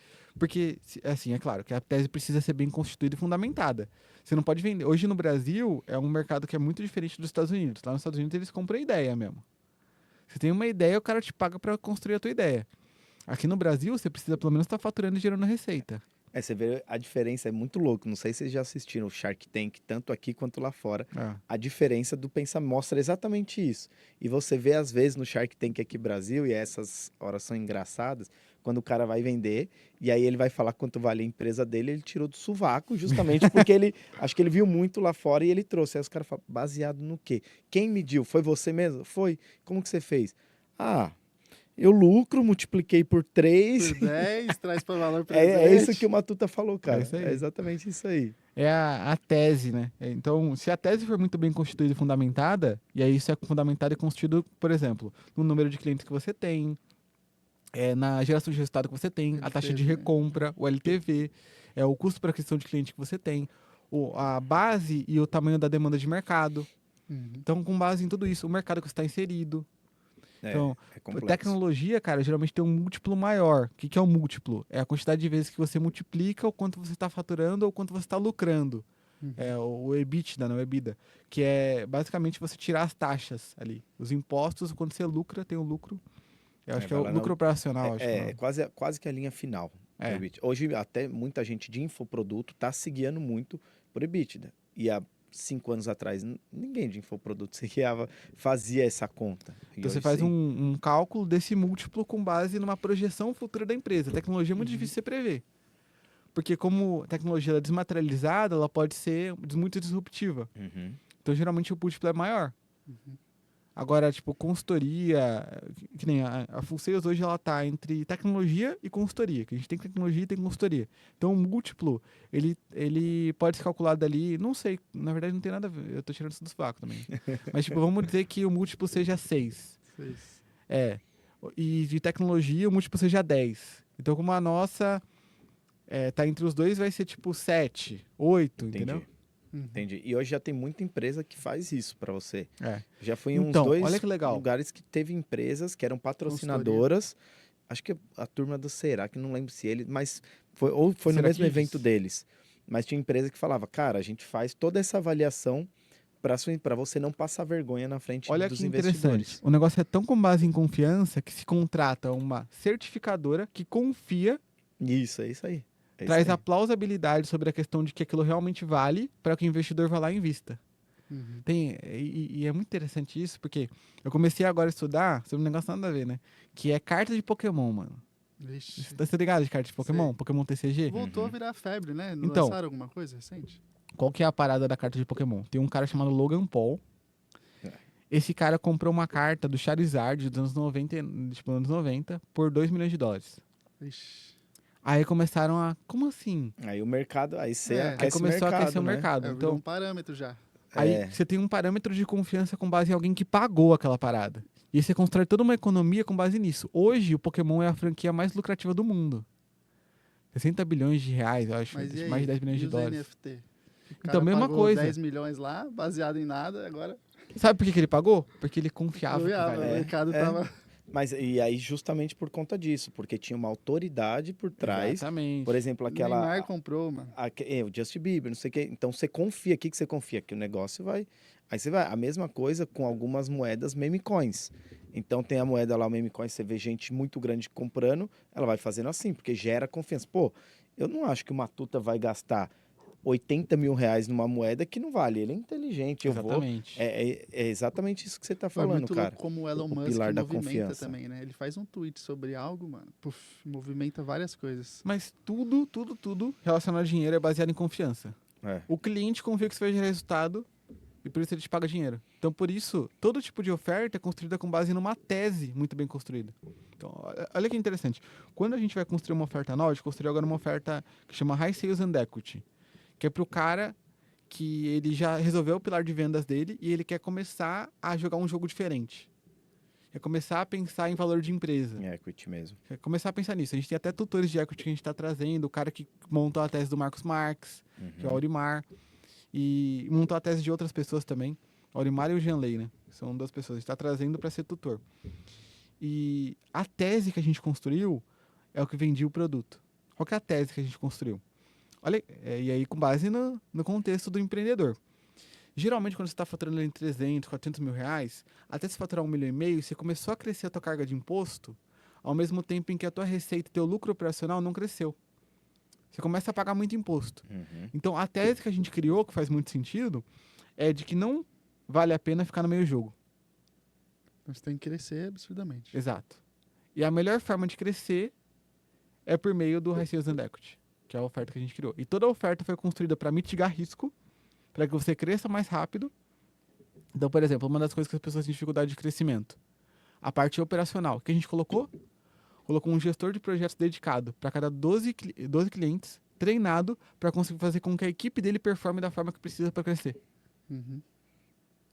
assim, é claro que a tese precisa ser bem constituída e fundamentada. Você não pode vender. Hoje no Brasil é um mercado que é muito diferente dos Estados Unidos. Lá nos Estados Unidos eles compram a ideia mesmo. Você tem uma ideia, o cara te paga pra construir a tua ideia. Aqui no Brasil, você precisa pelo menos estar faturando e gerando receita. Você vê a diferença, é muito louco. Não sei se vocês já assistiram o Shark Tank, tanto aqui quanto lá fora. É. A diferença do pensamento mostra exatamente isso. E você vê, às vezes, no Shark Tank aqui Brasil, e essas horas são engraçadas, quando o cara vai vender, e aí ele vai falar quanto vale a empresa dele, ele tirou do sovaco, justamente porque ele, acho que ele viu muito lá fora e ele trouxe. Aí os caras falam, baseado no quê? Quem mediu? Foi você mesmo? Foi. Como que você fez? Ah, eu lucro, multipliquei por 3. Por 10, traz para valor presente. É isso que o Matuta falou, cara. isso aí. É exatamente isso aí. É a tese, né? Então, se a tese for muito bem constituída e fundamentada, e aí isso é fundamentado e constituído, por exemplo, no número de clientes que você tem, na geração de resultado que você tem, a taxa de LTV, né? recompra, o LTV, o custo para aquisição de cliente que você tem, a base e o tamanho da demanda de mercado. Uhum. Então, com base em tudo isso, o mercado que você está inserido. Então, É complexo. tecnologia, cara, geralmente tem um múltiplo maior. O que é o múltiplo? É a quantidade de vezes que você multiplica o quanto você está faturando ou o quanto você está lucrando. Uhum. É o EBITDA, não o EBITDA. Que é basicamente você tirar as taxas ali. Os impostos, quando você lucra, tem o lucro. Eu acho que é vai o lá lucro operacional. acho que É não. quase que a linha final. do É. EBITDA. Hoje, até muita gente de infoproduto está se guiando muito por EBITDA. E há 5 anos atrás, ninguém de infoproduto se guiava, fazia essa conta. E Então você hoje, faz sim. um cálculo desse múltiplo com base numa projeção futura da empresa. A tecnologia é muito difícil de você prever. Porque como a tecnologia é desmaterializada, ela pode ser muito disruptiva. Uhum. Então, geralmente, o múltiplo é maior. Uhum. Agora, tipo, consultoria, que nem a Full Sales hoje, ela tá entre tecnologia e consultoria, que a gente tem tecnologia e tem consultoria. Então, o múltiplo, ele pode ser calculado ali, não sei, na verdade não tem nada a ver, eu tô tirando isso dos vácuos também. Mas, tipo, vamos dizer que o múltiplo seja 6. 6. E de tecnologia, o múltiplo seja 10. Então, como a nossa tá entre os dois, vai ser tipo 7, 8, entendeu? Uhum. Entendi. E hoje já tem muita empresa que faz isso para você. É. Já fui em Então, uns 2 olha que legal. lugares que teve empresas que eram patrocinadoras. Acho que a turma do Será, que não lembro se ele, mas foi no Será mesmo Kids? evento deles. Mas tinha empresa que falava, cara, a gente faz toda essa avaliação para você não passar vergonha na frente Olha dos que investidores. interessante. O negócio é tão com base em confiança que se contrata uma certificadora que confia. Isso, é isso aí. É isso traz aí. a plausibilidade sobre a questão de que aquilo realmente vale para que o investidor vá lá e invista. Uhum. E é muito interessante isso, porque eu comecei agora a estudar sobre um negócio nada a ver, né? Que é carta de Pokémon, mano. Vixe. Você tá ligado de carta de Pokémon? Sei. Pokémon TCG? Voltou a virar febre, né? Não Então, lançaram alguma coisa recente? qual que é a parada da carta de Pokémon? Tem um cara chamado Logan Paul. É. Esse cara comprou uma carta do Charizard dos anos 90, tipo, anos 90, por 2 milhões de dólares. Vixe. Aí começaram a... Como assim? Aí o mercado, aí você É. Aí aquece o começou a mercado, aquecer o né? mercado. Virou Então, um parâmetro já. aí É. você tem um parâmetro de confiança com base em alguém que pagou aquela parada. E aí você constrói toda uma economia com base nisso. Hoje, o Pokémon é a franquia mais lucrativa do mundo. 60 bilhões de reais, eu acho. Mas e Mais de aí? 10 bilhões E de os dólares. NFT? O Então, cara mesma pagou coisa. 10 milhões lá, baseado em nada, agora Sabe por que ele pagou? Porque ele confiava que confiava, valia. o mercado é. tava... Mas e aí justamente por conta disso, porque tinha uma autoridade por trás. Exatamente. Por exemplo, O Neymar aquela comprou, mano. o Justin Bieber, não sei o quê. Então você confia, o que que você confia? Que o negócio vai. Aí você vai. A mesma coisa com algumas moedas meme coins. Então tem a moeda lá, o meme coin, você vê gente muito grande comprando, ela vai fazendo assim, porque gera confiança. Pô, eu não acho que o Matuta vai gastar 80 mil reais numa moeda que não vale. Ele é inteligente, eu vou. Exatamente. É exatamente isso que você tá É falando, muito cara. louco como o Elon O Musk pilar da movimenta confiança. também, né? Ele faz um tweet sobre algo, mano. Puf, movimenta várias coisas. Mas tudo relacionado a dinheiro é baseado em confiança. É. O cliente confia que você vai gerar resultado e por isso ele te paga dinheiro. Então, por isso, todo tipo de oferta é construída com base numa tese muito bem construída. Então, olha que interessante. Quando a gente vai construir uma oferta nova, a gente construiu agora uma oferta que chama High Sales and Equity, que é para o cara que ele já resolveu o pilar de vendas dele e ele quer começar a jogar um jogo diferente. É começar a pensar em valor de empresa. É equity mesmo. É começar a pensar nisso. A gente tem até tutores de equity que a gente está trazendo, o cara que montou a tese do Marcos Marx, que é o Aurimar, e montou a tese de outras pessoas também, o Aurimar e o Jean Lei, né? São duas pessoas. A gente está trazendo para ser tutor. E a tese que a gente construiu é o que vendia o produto. Qual que é a tese que a gente construiu? Olha, e aí com base no contexto do empreendedor. Geralmente, quando você está faturando em 300, 400 mil reais, até você faturar 1,5 milhão, você começou a crescer a tua carga de imposto, ao mesmo tempo em que a tua receita e teu lucro operacional não cresceu. Você começa a pagar muito imposto. Então, a tese que a gente criou, que faz muito sentido, é de que não vale a pena ficar no meio jogo. Então você tem que crescer absurdamente. Exato. E a melhor forma de crescer é por meio do High Sales and Equity, que é a oferta que a gente criou. E toda a oferta foi construída para mitigar risco, para que você cresça mais rápido. Então, por exemplo, uma das coisas que as pessoas têm dificuldade de crescimento, a parte operacional. O que a gente colocou? Colocou um gestor de projetos dedicado para cada 12 clientes, treinado para conseguir fazer com que a equipe dele performe da forma que precisa para crescer. Uhum.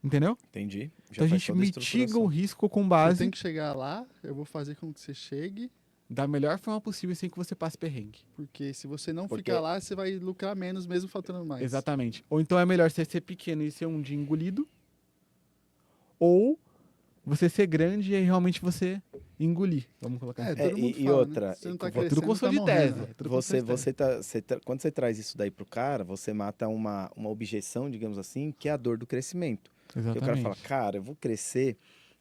Entendeu? Entendi. Já Então a faz gente toda a mitiga estruturação. o risco com Você base tem que chegar lá, eu vou fazer com que você chegue, da melhor forma possível sem que você passe perrengue. porque se você não Porque- ficar lá, você vai lucrar menos mesmo faturando mais. Exatamente. Ou então é melhor você ser pequeno e ser um dia engolido, ou você ser grande e aí realmente você engolir. Vamos colocar É, assim. todo mundo e fala, outra, né? Se você não tá tudo crescendo, construção tá de morrendo. tese. Tudo construção de tese. Quando você traz isso daí pro cara, você mata uma objeção, digamos assim, que é a dor do crescimento. Porque o cara Exatamente. fala, cara, eu vou crescer,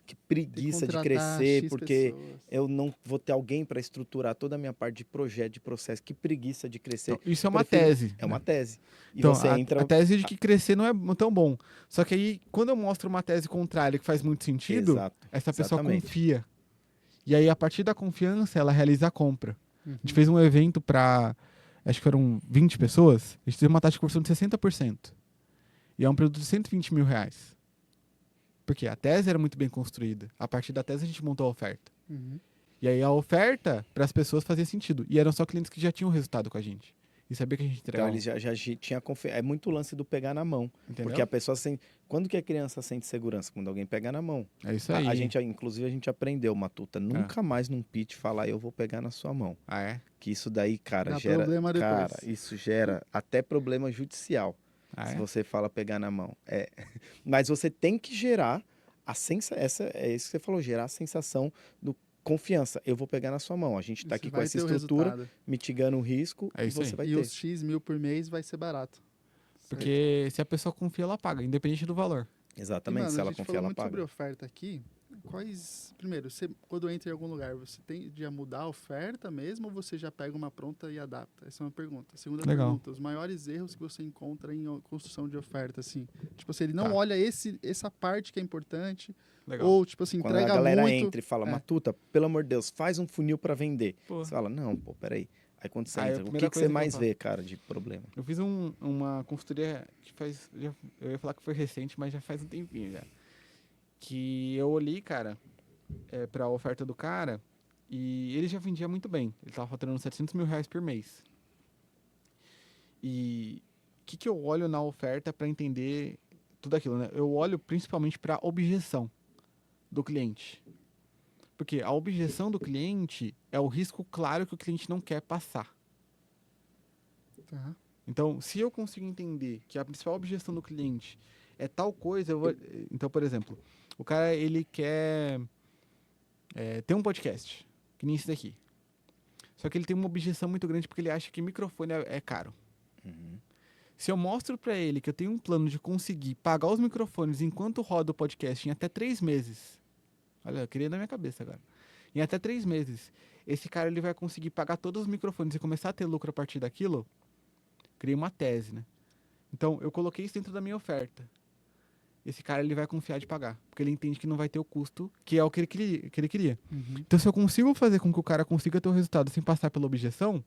que Tem que preguiça de contratar crescer, X porque pessoas. eu não vou ter alguém para estruturar toda a minha parte de projeto, de processo, que preguiça de crescer. Então, isso é uma Prefiro- tese. É uma tese. E Então, você entra... a tese de que crescer não é tão bom. Só que aí, quando eu mostro uma tese contrária que faz muito sentido, Exato, essa pessoa exatamente. confia. E aí, a partir da confiança, ela realiza a compra. Uhum. A gente fez um evento para, acho que foram 20 pessoas, a gente teve uma taxa de conversão de 60%. E é um produto de 120 mil reais. Porque a tese era muito bem construída. A partir da tese, a gente montou a oferta. Uhum. E aí, a oferta, para as pessoas, fazia sentido. E eram só clientes que já tinham resultado com a gente. E sabia que a gente Então, entregava. eles já tinham confiança. É muito o lance do pegar na mão. Entendeu? Porque a pessoa sente... Quando que a criança sente segurança? Quando alguém pega na mão. É isso aí. Inclusive, a gente aprendeu, Matuta, nunca mais num pitch falar eu vou pegar na sua mão. Ah, é? Que isso daí, cara, Dá gera... problema depois. Cara, isso gera até problema judicial. Ah, Se é? você fala pegar na mão. É. Mas você tem que gerar a sensação... É isso que você falou, gerar a sensação do confiança. Eu vou pegar na sua mão. A gente tá Você aqui com vai essa ter o estrutura, resultado. mitigando o risco, É e isso você aí. vai E ter. os X mil por mês vai ser barato. Porque se a pessoa confia, ela paga, independente do valor. E, Exatamente, mano, se a ela gente confia, falou ela muito sobre paga. oferta aqui. Primeiro, quando entra em algum lugar, você tende a mudar a oferta mesmo ou você já pega uma pronta e adapta? Essa é uma pergunta. Segunda Legal. pergunta, os maiores erros que você encontra em construção de oferta, assim. Tipo assim, ele não Tá. olha essa parte que é importante, Legal. ou, tipo assim, Quando entrega a galera muito. entra e fala, É. Matuta, pelo amor de Deus, faz um funil pra vender. Pô. Você fala, não, pô, peraí. Aí quando você Aí a entra, o primeira que você coisa que eu mais falo. vê, cara, de problema? Eu fiz uma consultoria que eu ia falar que foi recente, mas já faz um tempinho já. Que eu olhei, cara, pra oferta do cara e ele já vendia muito bem. Ele tava faturando R$700 mil por mês. E o que eu olho na oferta pra entender tudo aquilo, né? Eu olho principalmente pra objeção do cliente. Porque a objeção do cliente é o risco claro que o cliente não quer passar. Tá. Então, se eu consigo entender que a principal objeção do cliente é tal coisa, eu vou... Então, por exemplo, o cara, ele quer ter um podcast, que nem esse daqui. Só que ele tem uma objeção muito grande porque ele acha que microfone é caro. Uhum. Se eu mostro pra ele que eu tenho um plano de conseguir pagar os microfones enquanto roda o podcast em até 3 meses... Olha, eu queria na minha cabeça agora. Em até 3 meses, esse cara ele vai conseguir pagar todos os microfones e começar a ter lucro a partir daquilo. Criei uma tese, né? Então, eu coloquei isso dentro da minha oferta. Esse cara ele vai confiar de pagar, porque ele entende que não vai ter o custo, que é o que ele queria. Uhum. Então, se eu consigo fazer com que o cara consiga ter o resultado sem passar pela objeção,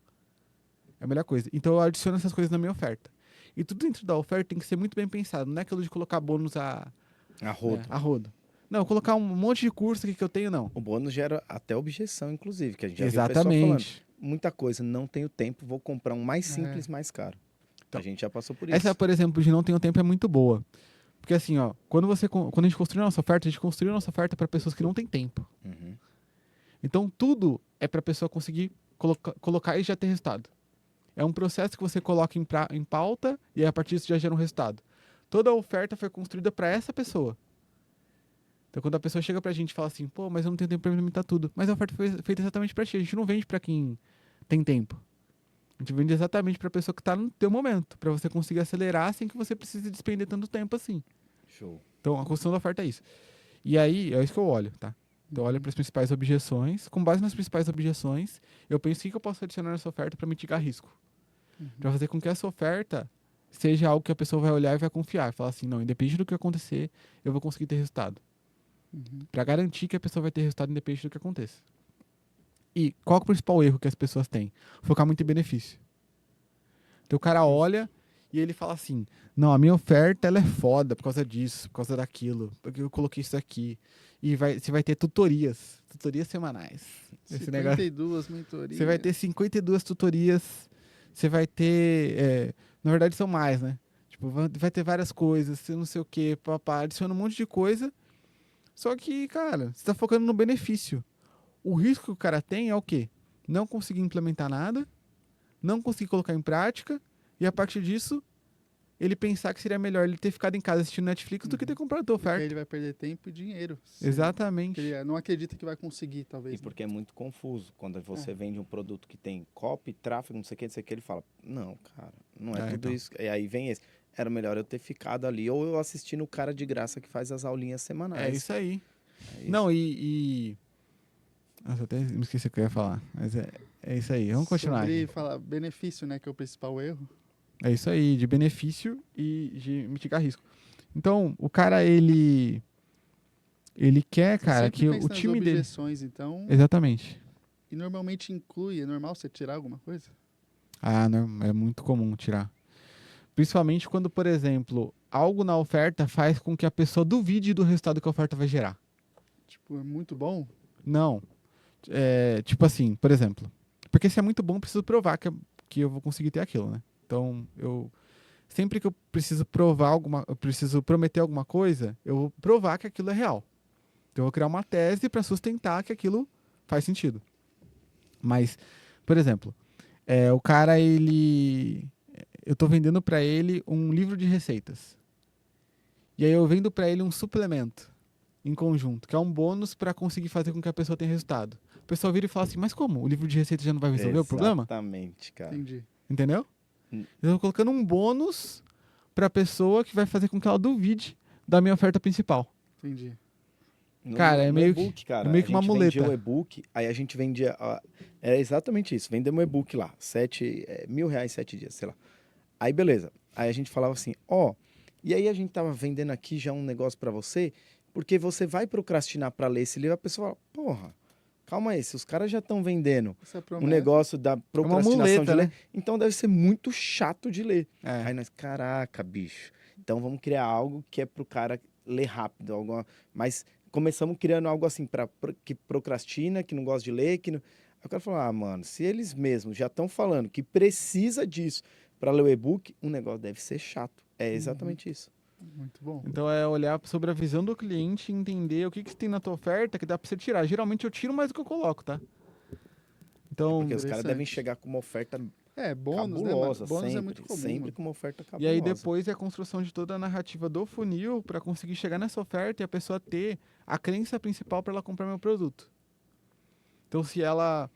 é a melhor coisa. Então, eu adiciono essas coisas na minha oferta. E tudo dentro da oferta tem que ser muito bem pensado. Não é aquilo de colocar bônus A rodo. a rodo. Não, colocar um monte de curso aqui que eu tenho, não. O bônus gera até objeção, inclusive, que a gente já viu o pessoal falando. Exatamente. Muita coisa, não tenho tempo, vou comprar um mais simples, mais caro. Então, a gente já passou por isso. Essa, por exemplo, de não tenho tempo é muito boa. Porque assim, ó, quando a gente construiu a nossa oferta, a gente construiu a nossa oferta para pessoas que não têm tempo. Uhum. Então, tudo é para a pessoa conseguir colocar e já ter resultado. É um processo que você coloca em pauta e aí, a partir disso já gera um resultado. Toda a oferta foi construída para essa pessoa. Então, quando a pessoa chega pra gente e fala assim, pô, mas eu não tenho tempo pra implementar tudo. Mas a oferta foi feita exatamente pra ti. A gente não vende pra quem tem tempo. A gente vende exatamente pra pessoa que tá no teu momento. Pra você conseguir acelerar sem que você precise despender tanto tempo assim. Show. Então, a construção da oferta é isso. E aí, é isso que eu olho, tá? Então, eu olho para as principais objeções. Com base nas principais objeções, eu penso o que eu posso adicionar nessa oferta para mitigar risco. Para fazer com que essa oferta seja algo que a pessoa vai olhar e vai confiar. Falar assim, não, independente do que acontecer, eu vou conseguir ter resultado. Para garantir que a pessoa vai ter resultado independente do que aconteça. E qual é o principal erro que as pessoas têm? Focar muito em benefício. Então, o cara olha e ele fala assim, não, a minha oferta ela é foda por causa disso, por causa daquilo, porque eu coloquei isso aqui. E você vai ter tutorias semanais. Esse negócio. 52 mentorias. Você vai ter 52 tutorias, você vai ter, na verdade são mais, né? Tipo, vai ter várias coisas, não sei o que, papá, adiciona um monte de coisa. Só que, cara, você tá focando no benefício. O risco que o cara tem é o quê? Não conseguir implementar nada, não conseguir colocar em prática, e a partir disso, ele pensar que seria melhor ele ter ficado em casa assistindo Netflix do que ter comprado a tua Porque oferta. ele vai perder tempo e dinheiro. Exatamente. Ele não acredita que vai conseguir, talvez. E porque é muito confuso. Quando você vende um produto que tem copy, tráfego, não sei o que, ele fala, não, cara, não é tudo então. isso. E aí vem esse. Era melhor eu ter ficado ali, ou eu assistindo o cara de graça que faz as aulinhas semanais. É isso aí. É isso. Não, Nossa, eu até me esqueci o que eu ia falar. Mas é isso aí. Vamos continuar. Sobre aqui. falar benefício, né? Que é o principal erro. É isso aí, de benefício e de mitigar risco. Então, o cara, ele quer, cara, Sempre que pensa o nas time dele... objeções, então. Exatamente. E normalmente inclui. É normal você tirar alguma coisa? Ah, não, é muito comum tirar. Principalmente quando, por exemplo, algo na oferta faz com que a pessoa duvide do resultado que a oferta vai gerar. Tipo, é muito bom. Não. Tipo assim, por exemplo. Porque se é muito bom, eu preciso provar que eu vou conseguir ter aquilo, né? Então, sempre que eu preciso eu preciso prometer alguma coisa, eu vou provar que aquilo é real. Então, eu vou criar uma tese para sustentar que aquilo faz sentido. Mas, por exemplo, o cara, eu tô vendendo para ele um livro de receitas. E aí eu vendo para ele um suplemento em conjunto, que é um bônus para conseguir fazer com que a pessoa tenha resultado. O pessoal vira e fala assim, mas como? O livro de receitas já não vai resolver o problema? Exatamente, cara. Entendi. Entendeu? Eu tô colocando um bônus pra pessoa que vai fazer com que ela duvide da minha oferta principal. Entendi. Cara, é meio que- e-book, cara. é meio que a uma gente vendia muleta. o e-book, aí a gente vendia. Era exatamente isso. Vendemos um e-book lá, R$ 1.000, 7 dias, sei lá. Aí beleza. Aí a gente falava assim, ó, e aí a gente tava vendendo aqui já um negócio pra você, porque você vai procrastinar pra ler esse livro, a pessoa fala, porra, calma aí, se os caras já estão vendendo Essa um promessa. negócio da procrastinação muleta, de ler, né? então deve ser muito chato de ler. É. Aí nós, caraca, bicho. Então vamos criar algo que é pro cara ler rápido, mas começamos criando algo assim que procrastina, que não gosta de ler, que não... Aí o cara falou: "Ah, mano, se eles mesmos já estão falando que precisa disso para ler o e-book, um negócio deve ser chato". É exatamente isso. Muito bom. Então é olhar sobre a visão do cliente e entender o que tem na tua oferta que dá pra você tirar. Geralmente eu tiro mais do que eu coloco, tá? Então, Porque os caras devem interessante. chegar com uma oferta Bônus, né, mano? cabulosa, Bônus sempre, é muito comum, sempre mano. com uma oferta e aí cabulosa. depois é a construção de toda a narrativa do funil para conseguir chegar nessa oferta e a pessoa ter a crença principal para ela comprar meu produto. Então se ela,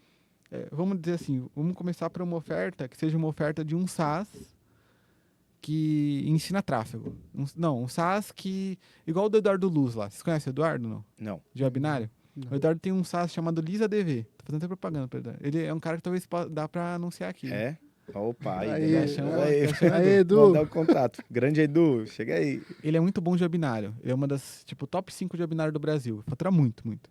vamos dizer assim, vamos começar por uma oferta que seja uma oferta de um SaaS que ensina tráfego. Um SaaS que, igual o do Eduardo Luz lá. Vocês conhecem o Eduardo, não? Não. De webinário? Não. O Eduardo tem um SaaS chamado LisaDV. Tô fazendo até propaganda pra Eduardo. Ele é um cara que talvez dá pra anunciar aqui. É? Opa, aí, Aí, Dedé. chama- Aí, tá chamando aí, Edu? Edu. mandar o contato. Grande Edu, chega aí. Ele é muito bom de webinário. Ele é uma das, tipo, top 5 de webinário do Brasil. Fatura muito, muito.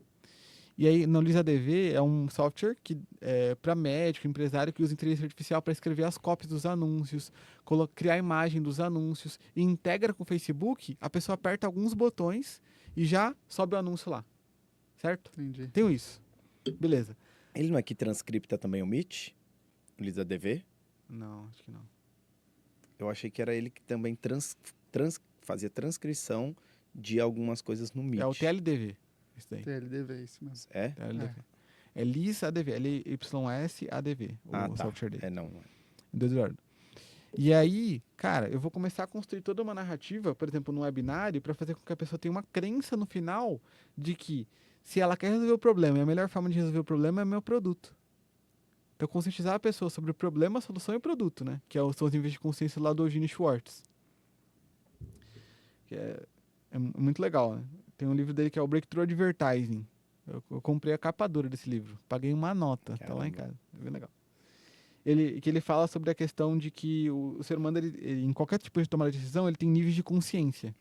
E aí, no LisaDV é um software que é para médico, empresário que usa inteligência artificial para escrever as cópias dos anúncios, criar a imagem dos anúncios e integra com o Facebook. A pessoa aperta alguns botões e já sobe o anúncio lá. Certo? Entendi. Tenho isso. Beleza. Ele não é que transcripta também o Meet? O LisaDV? Não, acho que não. Eu achei que era ele que também fazia transcrição de algumas coisas no Meet. É o TLDV. Isso daí. TLDV, isso mesmo. É? TLDV. É LISADV, LYSADV, o Tá. software dele. Não. Do Eduardo. E aí, cara, eu vou começar a construir toda uma narrativa, por exemplo, no webinário, para fazer com que a pessoa tenha uma crença no final de que se ela quer resolver o problema e a melhor forma de resolver o problema é meu produto. Então, conscientizar a pessoa sobre o problema, a solução e o produto, né? Que são os níveis de consciência lá do Eugene Schwartz. Que é muito legal, né? Tem um livro dele que é o Breakthrough Advertising. Eu comprei a capa dura desse livro. Paguei uma nota. Tá lá em casa. É bem legal. Ele fala sobre a questão de que o ser humano, ele, em qualquer tipo de tomada de decisão, ele tem níveis de consciência.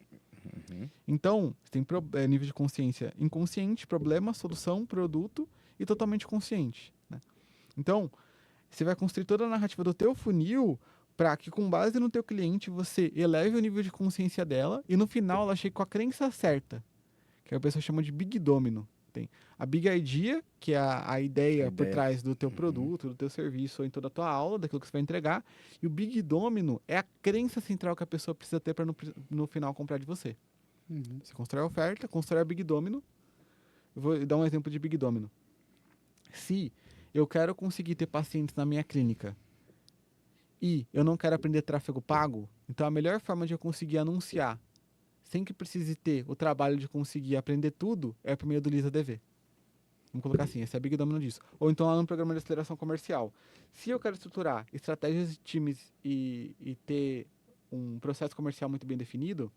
Uhum. Então, tem nível de consciência inconsciente, problema, solução, produto e totalmente consciente. Né? Então, você vai construir toda a narrativa do teu funil para que, com base no teu cliente, você eleve o nível de consciência dela e, no final, ela chegue com a crença certa, que a pessoa chama de Big Domino. Tem a Big Idea, que é a ideia por trás do teu produto, do teu serviço, ou em toda a tua aula, daquilo que você vai entregar. E o Big Domino é a crença central que a pessoa precisa ter para, no final, comprar de você. Uhum. Você constrói a oferta, constrói a Big Domino. Eu vou dar um exemplo de Big Domino. Se eu quero conseguir ter pacientes na minha clínica e eu não quero aprender tráfego pago, então a melhor forma de eu conseguir anunciar sem que precise ter o trabalho de conseguir aprender tudo é por meio do LisaDV. Vamos colocar assim, esse é a Big Domino disso. Ou então lá no programa de aceleração comercial. Se eu quero estruturar estratégias de times e ter um processo comercial muito bem definido,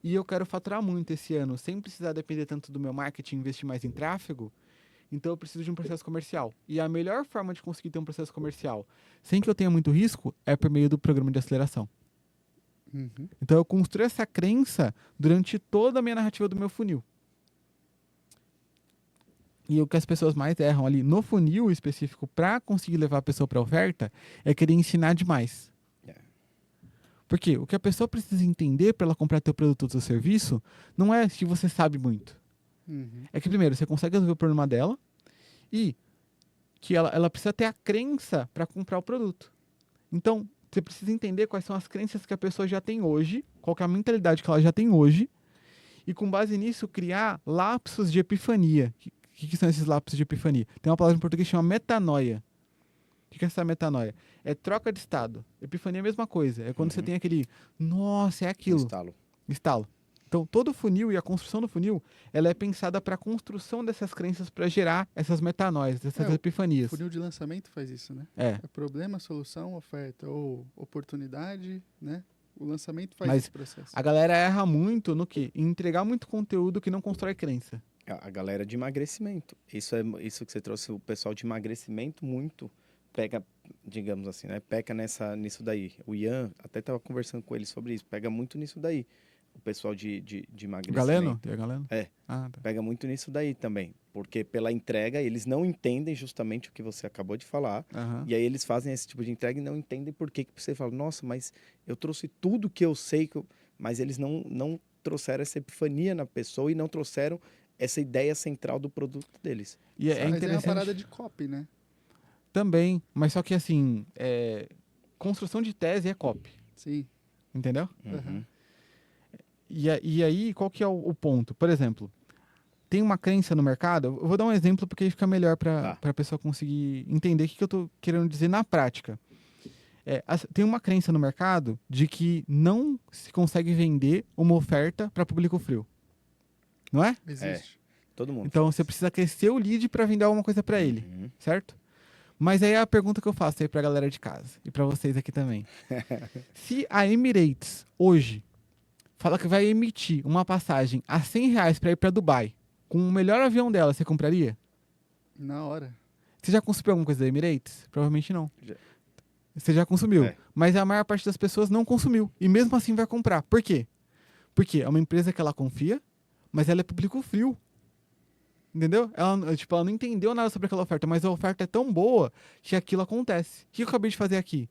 e eu quero faturar muito esse ano sem precisar depender tanto do meu marketing e investir mais em tráfego, então eu preciso de um processo comercial. E a melhor forma de conseguir ter um processo comercial sem que eu tenha muito risco é por meio do programa de aceleração. Uhum. Então eu construo essa crença durante toda a minha narrativa do meu funil. E o que as pessoas mais erram ali no funil específico para conseguir levar a pessoa para a oferta é querer ensinar demais. Porque o que a pessoa precisa entender para ela comprar teu produto ou teu serviço não é que você sabe muito. Uhum. É que primeiro você consegue resolver o problema dela e que ela precisa ter a crença para comprar o produto. Então, você precisa entender quais são as crenças que a pessoa já tem hoje, qual que é a mentalidade que ela já tem hoje, e com base nisso criar lapsos de epifania. O que são esses lapsos de epifania? Tem uma palavra em português que chama metanoia. O que é essa metanoia? É troca de estado. Epifania é a mesma coisa. É quando você tem aquele, nossa, é aquilo. Estalo. Então, todo o funil e a construção do funil, ela é pensada para a construção dessas crenças para gerar essas metanoias, essas epifanias. O funil de lançamento faz isso, né? É. É problema, solução, oferta. Ou oportunidade, né? O lançamento faz Mas esse processo. A galera erra muito no quê? Em entregar muito conteúdo que não constrói crença. A galera de emagrecimento. Isso que você trouxe, o pessoal de emagrecimento muito pega, digamos assim, né? Peca nisso daí. O Ian até estava conversando com ele sobre isso. Pega muito nisso daí. O pessoal de emagrecimento. Galeno? Tem a Galeno? É. Ah, tá. Pega muito nisso daí também. Porque pela entrega, eles não entendem justamente o que você acabou de falar. Aham. E aí eles fazem esse tipo de entrega e não entendem por que você fala, nossa, mas eu trouxe tudo que eu sei, mas eles não trouxeram essa epifania na pessoa e não trouxeram essa ideia central do produto deles. E é Mas é uma interessante parada de copy, né? também, mas só que assim, construção de tese é copy, Sim. entendeu? Aham. E aí, qual que é o ponto? Por exemplo, tem uma crença no mercado, eu vou dar um exemplo porque aí fica melhor para Tá. a pessoa conseguir entender o que eu estou querendo dizer na prática. Tem uma crença no mercado de que não se consegue vender uma oferta para público frio, não é? Existe. Todo mundo Então fala você isso. precisa crescer o lead para vender alguma coisa para ele, Uhum. certo? Mas aí a pergunta que eu faço aí pra galera de casa e pra vocês aqui também. Se a Emirates hoje fala que vai emitir uma passagem a R$100 pra ir pra Dubai, com o melhor avião dela, você compraria? Na hora. Você já consumiu alguma coisa da Emirates? Provavelmente não. Já. Você já consumiu. É. Mas a maior parte das pessoas não consumiu. E mesmo assim vai comprar. Por quê? Porque é uma empresa que ela confia, mas ela é público frio. Entendeu? Ela não entendeu nada sobre aquela oferta, mas a oferta é tão boa que aquilo acontece. O que eu acabei de fazer aqui?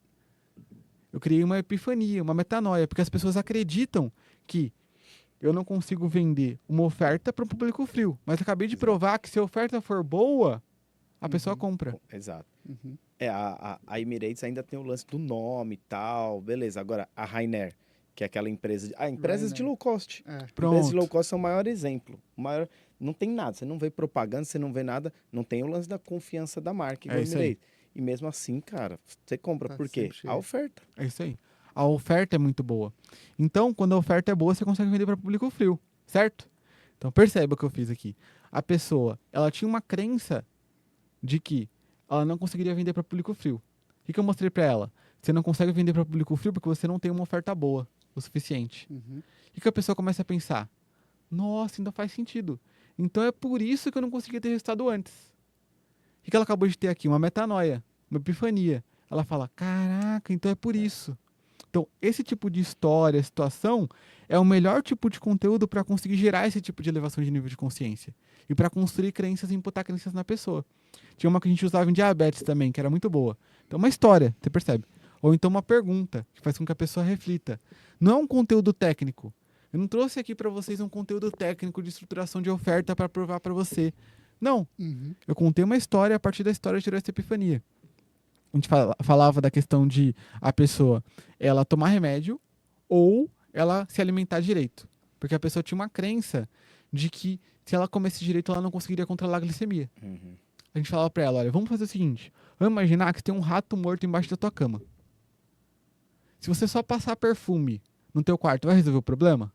Eu criei uma epifania, uma metanoia, porque as pessoas acreditam que eu não consigo vender uma oferta para o público frio. Mas eu acabei de Exato. provar que se a oferta for boa, a pessoa Uhum. compra. Exato. Uhum. A Emirates ainda tem o lance do nome e tal, beleza. Agora, a Ryanair, que é aquela empresa... empresas de Ryanair. low cost. É. Empresas de Pronto. low cost são o maior exemplo. Não tem nada, você não vê propaganda, você não vê nada, não tem o lance da confiança da marca. igual a isso aí. Emirates. E mesmo assim, cara, você compra. Tá Por quê? sempre cheio. A oferta. É isso aí. A oferta é muito boa. Então, quando a oferta é boa, você consegue vender para público frio, certo? Então, perceba o que eu fiz aqui. A pessoa, ela tinha uma crença de que ela não conseguiria vender para público frio. O que eu mostrei para ela? Você não consegue vender para público frio porque você não tem uma oferta boa o suficiente. Uhum. O que a pessoa começa a pensar? Nossa, ainda faz sentido. Então é por isso que eu não conseguia ter resultado antes. O que ela acabou de ter aqui? Uma metanoia, uma epifania. Ela fala, caraca, então é por isso. Então, esse tipo de história, situação, é o melhor tipo de conteúdo para conseguir gerar esse tipo de elevação de nível de consciência. E para construir crenças e imputar crenças na pessoa. Tinha uma que a gente usava em diabetes também, que era muito boa. Então, uma história, você percebe? Ou então uma pergunta, que faz com que a pessoa reflita. Não é um conteúdo técnico. Eu não trouxe aqui para vocês um conteúdo técnico de estruturação de oferta para provar para você. Não. Uhum. Eu contei uma história, a partir da história gerou essa epifania. A gente falava da questão de a pessoa ela tomar remédio ou ela se alimentar direito. Porque a pessoa tinha uma crença de que se ela comesse direito, ela não conseguiria controlar a glicemia. Uhum. A gente falava pra ela, olha, vamos fazer o seguinte, vamos imaginar que tem um rato morto embaixo da tua cama. Se você só passar perfume no teu quarto, vai resolver o problema?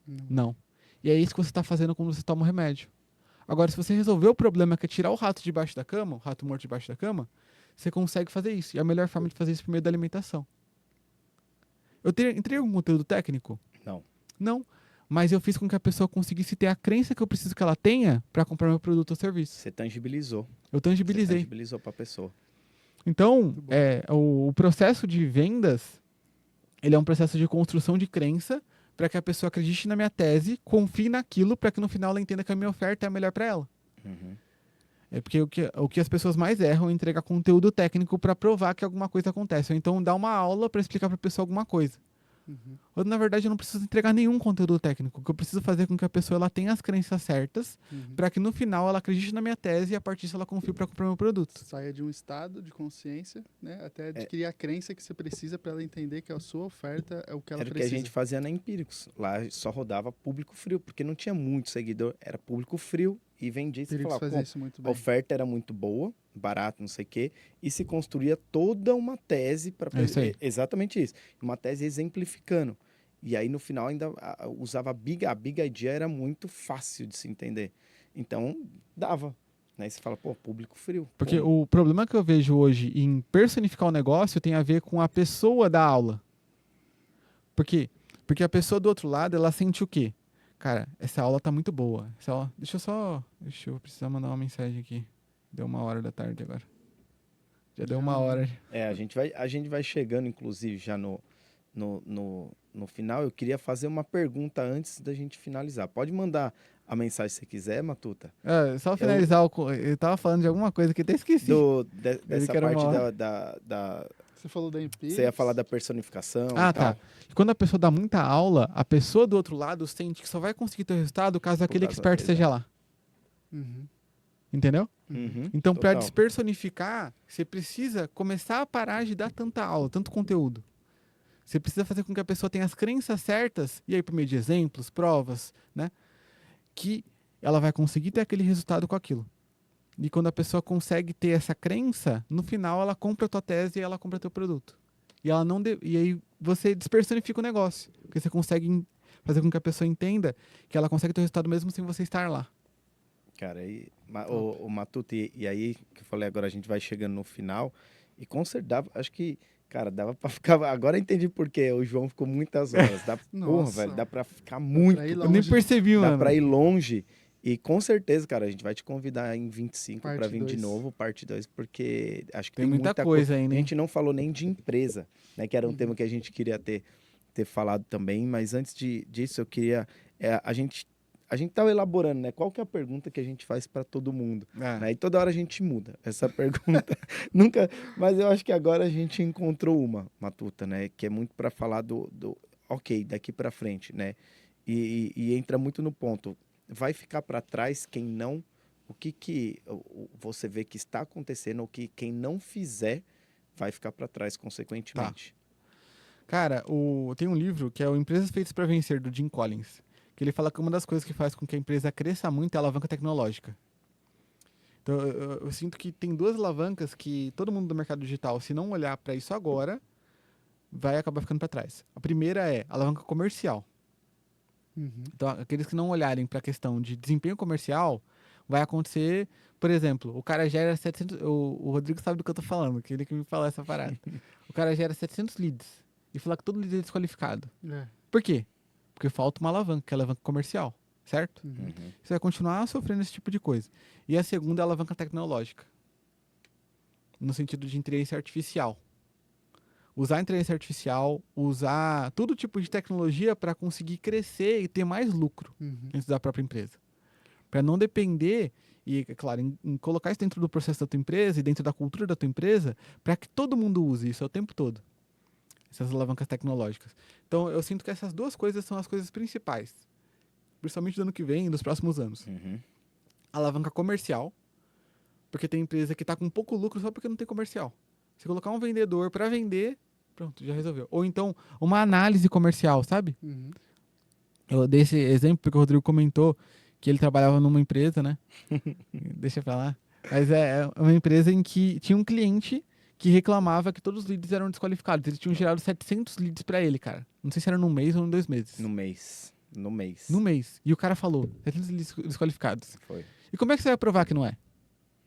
Não. Não. E é isso que você está fazendo quando você toma o remédio. Agora, se você resolver o problema, que é tirar o rato debaixo da cama, o rato morto debaixo da cama, você consegue fazer isso. E a melhor forma de fazer isso é por meio da alimentação. Eu entrei algum conteúdo técnico? Não. Não. Mas eu fiz com que a pessoa conseguisse ter a crença que eu preciso que ela tenha para comprar meu produto ou serviço. Você tangibilizou. Eu Você tangibilizei. tangibilizou pra pessoa. Então, Muito bom. o processo de vendas, ele é um processo de construção de crença para que a pessoa acredite na minha tese, confie naquilo, para que no final ela entenda que a minha oferta é a melhor para ela. Uhum. É porque o que as pessoas mais erram é entregar conteúdo técnico para provar que alguma coisa acontece. Ou então dar uma aula para explicar para a pessoa alguma coisa. Uhum. Ou, na verdade, eu não preciso entregar nenhum conteúdo técnico. O que eu preciso fazer é com que a pessoa ela tenha as crenças certas Uhum. para que no final ela acredite na minha tese e a partir disso ela confie para comprar meu produto. Saia de um estado de consciência, né, até adquirir a crença que você precisa para ela entender que a sua oferta é o que ela Era o que a precisa. gente fazia na Empíricos. Lá só rodava público frio, porque não tinha muito seguidor. Era público frio e vendia. E você Empíricos falava, fazia pô, isso muito a bem. oferta era muito boa, barato, não sei o quê, e se construía toda uma tese para É isso aí. exatamente isso. Uma tese exemplificando. E aí, no final, ainda usava a Big Idea, era muito fácil de se entender. Então, dava. Aí você fala, pô, público frio. Porque Pô, o problema que eu vejo hoje em personificar o negócio tem a ver com a pessoa da aula. Por quê? Porque a pessoa do outro lado, ela sente o quê? Cara, essa aula tá muito boa. Deixa eu precisar mandar uma mensagem aqui. Deu 1h da tarde agora. Já deu 1h. A gente vai chegando, inclusive, já no final. Eu queria fazer uma pergunta antes da gente finalizar. Pode mandar a mensagem se você quiser, Matuta. Só finalizar, eu tava falando de alguma coisa que até esqueci. Dessa que era parte 1h. da... Você falou da Empíricos. Você ia falar da personificação e Tá. tal. Quando a pessoa dá muita aula, a pessoa do outro lado sente que só vai conseguir ter o resultado caso aquele causa expert dele, esteja lá. Uhum. Entendeu? Uhum, Então, para total. despersonificar, você precisa começar a parar de dar tanta aula, tanto conteúdo. Você precisa fazer com que a pessoa tenha as crenças certas, e aí por meio de exemplos, provas, né? Que ela vai conseguir ter aquele resultado com aquilo. E quando a pessoa consegue ter essa crença, no final ela compra a tua tese e ela compra teu produto. E ela não e aí você despersonifica o negócio, porque você consegue fazer com que a pessoa entenda que ela consegue ter o resultado mesmo sem você estar lá. Cara, o Matuto, e aí que eu falei agora, a gente vai chegando no final, e com certeza, acho que, cara, dava pra ficar. Agora eu entendi por quê. O João ficou muitas horas. Porra, Nossa. velho, dá pra ficar muito. ir Eu nem longe. percebi, Dá mano. pra ir longe. E com certeza, cara, a gente vai te convidar em 25 Parte pra vir de 2. novo, parte 2, porque acho que Tem muita coisa ainda, A hein? gente não falou nem de empresa, né? Que era um tema que a gente queria ter falado também, mas antes disso eu queria. A gente tava elaborando, né? Qual que é a pergunta que a gente faz pra todo mundo? Né? E toda hora a gente muda essa pergunta. Nunca. Mas eu acho que agora a gente encontrou uma, Matuta, né? Que é muito pra falar ok, daqui pra frente, né? E entra muito no ponto. Vai ficar para trás quem não. O que você vê que está acontecendo, ou que quem não fizer vai ficar para trás, consequentemente. Cara, tem um livro que é o Empresas Feitas para Vencer, do Jim Collins, que ele fala que uma das coisas que faz com que a empresa cresça muito é a alavanca tecnológica. Então, eu sinto que tem duas alavancas que todo mundo do mercado digital, se não olhar para isso agora, vai acabar ficando para trás. A primeira é a alavanca comercial. Uhum. Então, aqueles que não olharem para a questão de desempenho comercial, vai acontecer, por exemplo, o cara gera 700, o Rodrigo sabe do que eu tô falando, que ele que me falou essa parada. O cara gera 700 leads e fala que todo lead é desqualificado. É. Por quê? Porque falta uma alavanca, que é a alavanca comercial, certo? Uhum. Você vai continuar sofrendo esse tipo de coisa. E a segunda é a alavanca tecnológica, no sentido de inteligência artificial. Usar a inteligência artificial, usar todo tipo de tecnologia para conseguir crescer e ter mais lucro Uhum. dentro da própria empresa. Para não depender, e claro, em colocar isso dentro do processo da tua empresa e dentro da cultura da tua empresa, para que todo mundo use isso o tempo todo. Essas alavancas tecnológicas. Então, eu sinto que essas duas coisas são as coisas principais, principalmente do ano que vem e dos próximos anos. A alavanca comercial, porque tem empresa que está com pouco lucro só porque não tem comercial. Você colocar um vendedor para vender, pronto, já resolveu. Ou então, uma análise comercial, sabe? Uhum. Eu dei esse exemplo porque o Rodrigo comentou que ele trabalhava numa empresa, né? Deixa eu falar. Mas é uma empresa em que tinha um cliente que reclamava que todos os leads eram desqualificados. Eles tinham gerado 700 leads pra ele, cara. Não sei se era num mês ou em 2 meses. No mês. No mês. E o cara falou, 700 leads desqualificados. Foi. E como é que você vai provar que não é?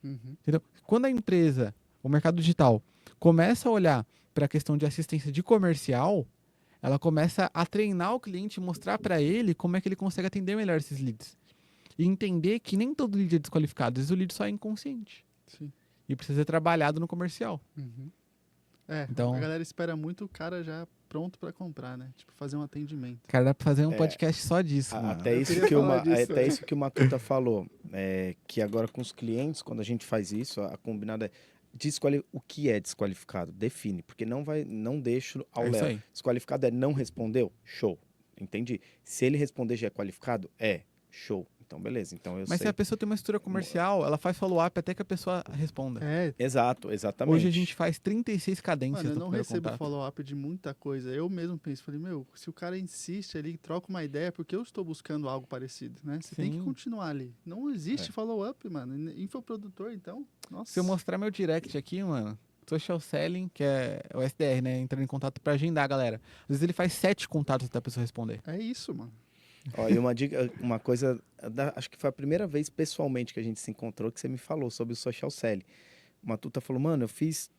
Uhum. Entendeu? Quando a empresa, o mercado digital, começa a olhar para a questão de assistência de comercial, ela começa a treinar o cliente e mostrar para ele como é que ele consegue atender melhor esses leads. E entender que nem todo lead é desqualificado, às vezes o lead só é inconsciente. Sim. E precisa ser trabalhado no comercial. Uhum. É, Então- a galera espera muito o cara já pronto pra comprar, né? Tipo, fazer um atendimento. Cara, dá pra fazer um podcast só disso, mano. Até Eu isso queria falar disso, até isso que o Matuta falou. Que agora com os clientes, quando a gente faz isso, a combinada é o que é desqualificado. Define, porque não deixa ao É isso Léo. aí. Desqualificado é não respondeu? Show. Entendi. Se ele responder já é qualificado? Show. Então, beleza. Então eu Mas se sei. a pessoa tem uma estrutura comercial, ela faz follow-up até que a pessoa responda. É, Exato, exatamente. Hoje a gente faz 36 cadências mano, eu no não primeiro recebo contato. follow-up de muita coisa. Eu mesmo penso, falei, se o cara insiste ali, troca uma ideia, porque eu estou buscando algo parecido, né? Você tem que Sim. continuar ali. Não existe follow-up, mano. Infoprodutor, então, nossa. Se eu mostrar meu direct aqui, mano, social selling, que é o SDR, né? Entrando em contato pra agendar a galera. Às vezes ele faz 7 contatos até a pessoa responder. É isso, mano. Ó, e uma dica, uma coisa, acho que foi a primeira vez pessoalmente que a gente se encontrou que você me falou sobre o social selling. O Matuta falou, mano, eu fiz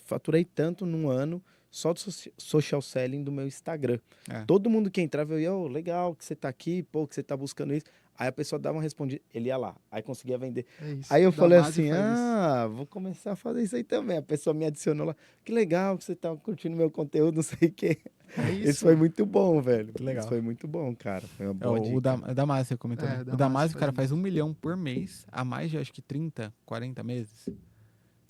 faturei tanto num ano só do social selling do meu Instagram. É. Todo mundo que entrava, eu ia, legal que você tá aqui, pô, que você tá buscando isso. Aí a pessoa dava uma respondida, ele ia lá, aí conseguia vender. É isso. Aí eu falei Damásio assim, faz isso. vou começar a fazer isso aí também. A pessoa me adicionou lá, que legal que você tá curtindo meu conteúdo, não sei o quê. É Isso isso. foi muito bom, velho. Que legal. Isso foi muito bom, cara. Foi uma É, boa dica. o Damásio, você comentou, É, né? o O Damásio Damásio, cara, faz faz 1 milhão por mês, há mais de, acho que 30, 40 meses.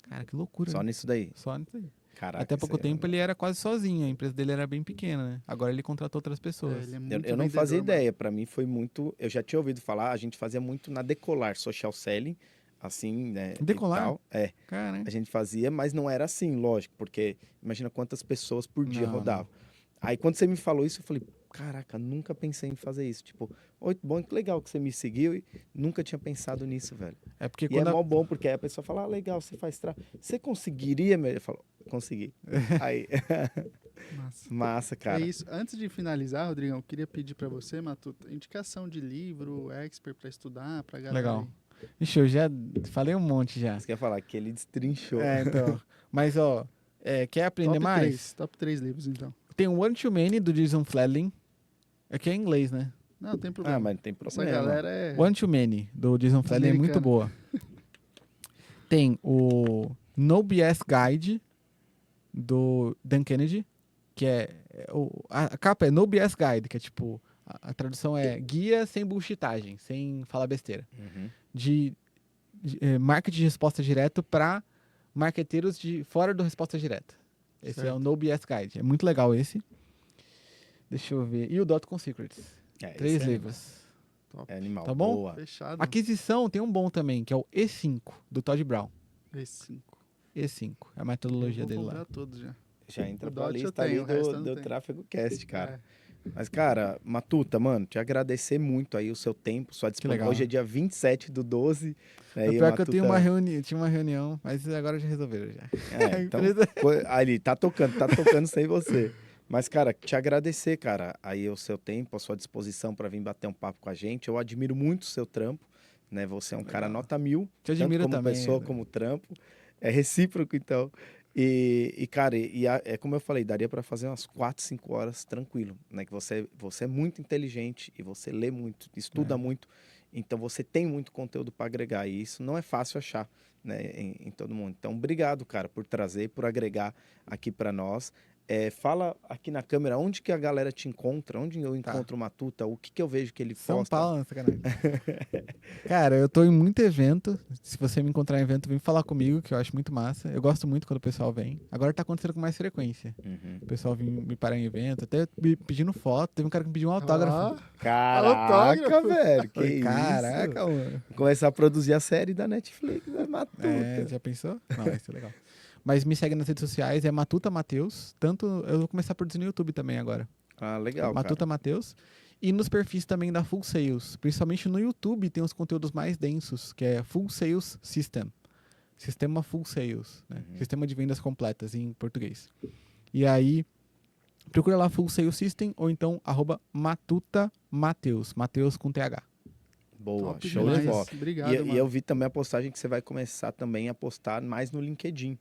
Cara, que loucura, Só né? nisso daí. Só nisso aí. Caraca, Até isso pouco aí é tempo ele era quase sozinho, a empresa dele era bem pequena, né? Agora ele contratou outras É, pessoas. ele é Eu, muito eu não fazia vendedor, mano. ideia, pra mim foi muito. Eu já tinha ouvido falar, a gente fazia muito na Decolar Social Selling, assim, né? Decolar? E tal. É, Cara, a gente fazia, mas não era assim, lógico, porque imagina quantas pessoas por dia Não, rodavam. Aí quando você me falou isso, eu falei, caraca, nunca pensei em fazer isso. Tipo, oi, bom, que legal que você me seguiu e nunca tinha pensado nisso, velho. é porque E quando é a... mó bom, porque aí a pessoa fala, legal, você faz Você conseguiria, eu falo, consegui. Aí, Massa. massa, cara. É isso. Antes de finalizar, Rodrigão, eu queria pedir pra você, Matuta, indicação de livro, expert pra estudar, pra galera. Legal. aí. Ixi, eu já falei um monte já. Você quer falar que ele destrinchou. É, então. Mas, ó, quer aprender mais? Top 3 livros, então. Tem o One Too Many, do Jason Fledling. Aqui é em inglês, né? Não, não tem problema. Mas não tem Essa problema. galera é... One Too Many, do Jason Fledling, é muito Americano. boa. Tem o No BS Guide, do Dan Kennedy, que a capa é No BS Guide, que é tipo, a tradução é guia sem bullshitagem, sem falar besteira. Uhum. De marketing de resposta direto para marqueteiros de fora do resposta direta. Esse é Certo. o No BS Guide. É muito legal esse. Deixa eu ver. E o Dotcom Secrets. É, 3 esse livros. Top. É animal. Tá bom? Boa. Fechado. Aquisição tem um bom também, que é o E5, do Todd Brown. E5. E5. É a Eu metodologia vou dele comprar lá. todos já. Já entra O pra Dot eu lista tenho, ali o resto eu não do tenho. Tráfego Cast, cara. É. Mas, cara, Matuta, mano, te agradecer muito aí o seu tempo, sua disponibilidade. legal. Hoje é dia 27/12. Né, É e o pior que eu tenho Matuta- tinha uma reunião, mas agora já resolveram já. Então, Empresa- ali, tá tocando sem você. Mas, cara, te agradecer, cara, aí o seu tempo, a sua disposição pra vir bater um papo com a gente. Eu admiro muito o seu trampo, né? Você é um cara Legal. nota 1000, Te admiro tanto como também, pessoa, né? como trampo. É recíproco, então. Cara, é como eu falei, daria pra fazer umas 4, 5 horas tranquilo, né? Que você é muito inteligente e você lê muito, estuda É. muito, então você tem muito conteúdo pra agregar e isso não é fácil achar, né? Em todo mundo. Então, obrigado, cara, por trazer, por agregar aqui pra nós. Fala aqui na câmera onde que a galera te encontra, onde eu encontro o Matuta, o que eu vejo que ele São posta. Paulo, sacanagem. Cara, eu tô em muito evento. Se você me encontrar em evento, vem falar comigo, que eu acho muito massa. Eu gosto muito quando o pessoal vem. Agora tá acontecendo com mais frequência. Uhum. O pessoal vem me parar em evento, até me pedindo foto. Teve um cara que me pediu um autógrafo. Ah, Caraca, Autógrafo. velho, que Falei, isso? caraca, mano. Vou começar a produzir a série da Netflix, da Matuta. Já pensou? Não, vai ser legal. Mas me segue nas redes sociais, é Matuta Mateus. Tanto eu vou começar a produzir no YouTube também agora. Ah, legal, Matuta cara. Mateus. E nos perfis também da Full Sales. Principalmente no YouTube tem os conteúdos mais densos, que é Full Sales System. Sistema Full Sales. Né? Uhum. Sistema de vendas completas em português. E aí, procura lá Full Sales System ou então @Matuta Mateus. Mateus com TH. Boa, top show de demais. bola. Obrigado, E mano. eu vi também a postagem que você vai começar também a postar mais no LinkedIn.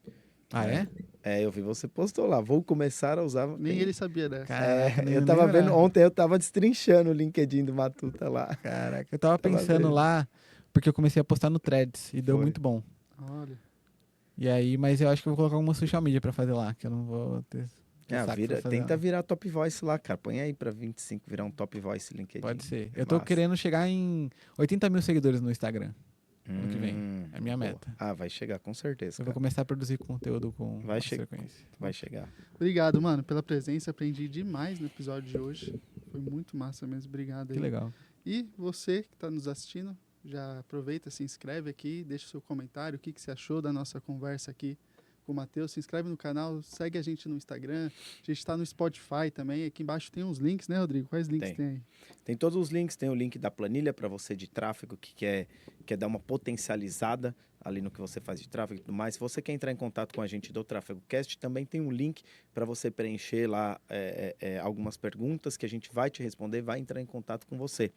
Ah, é? Eu vi você postou lá. Vou começar a usar. Nem ele sabia dessa. Caraca, nem- Eu nem tava vendo lembrava. ontem, eu tava destrinchando o LinkedIn do Matuta lá. Caraca, eu tava Tava pensando vendo. lá, porque eu comecei a postar no Threads e deu Foi. muito bom. Olha. E aí, mas eu acho que eu vou colocar alguma social media pra fazer lá, que eu não vou ter saco pra fazer Tenta lá. virar top voice lá, cara. Põe aí pra 25 virar um top voice LinkedIn. Pode ser. É Eu tô massa. querendo chegar em 80 mil seguidores no Instagram. ano que vem. É a minha boa. meta. Vai chegar, com certeza. Eu vou cara. começar a produzir conteúdo com Vai mais chegar. frequência. Vai chegar. Obrigado, mano, pela presença. Aprendi demais no episódio de hoje. Foi muito massa mesmo. Obrigado aí. Que legal. E você que está nos assistindo, já aproveita, se inscreve aqui, deixa o seu comentário, o que você achou da nossa conversa aqui com o Matheus. Se inscreve no canal, segue a gente no Instagram. A gente está no Spotify também. Aqui embaixo tem uns links, né, Rodrigo? Quais links tem aí? Tem todos os links, tem o link da planilha para você de tráfego que quer dar uma potencializada ali no que você faz de tráfego e tudo mais. Se você quer entrar em contato com a gente do Tráfego Cast, também tem um link para você preencher lá algumas perguntas que a gente vai te responder, vai entrar em contato com você.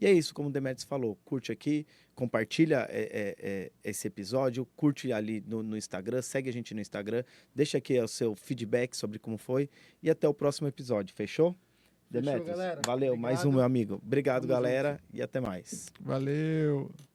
E é isso, como o Demetrios falou, curte aqui, compartilha esse episódio, curte ali no Instagram, segue a gente no Instagram, deixa aqui o seu feedback sobre como foi e até o próximo episódio, fechou? Demetrios, galera. valeu, Obrigado. mais um, meu amigo. Obrigado, Tamo galera, e até mais. Valeu!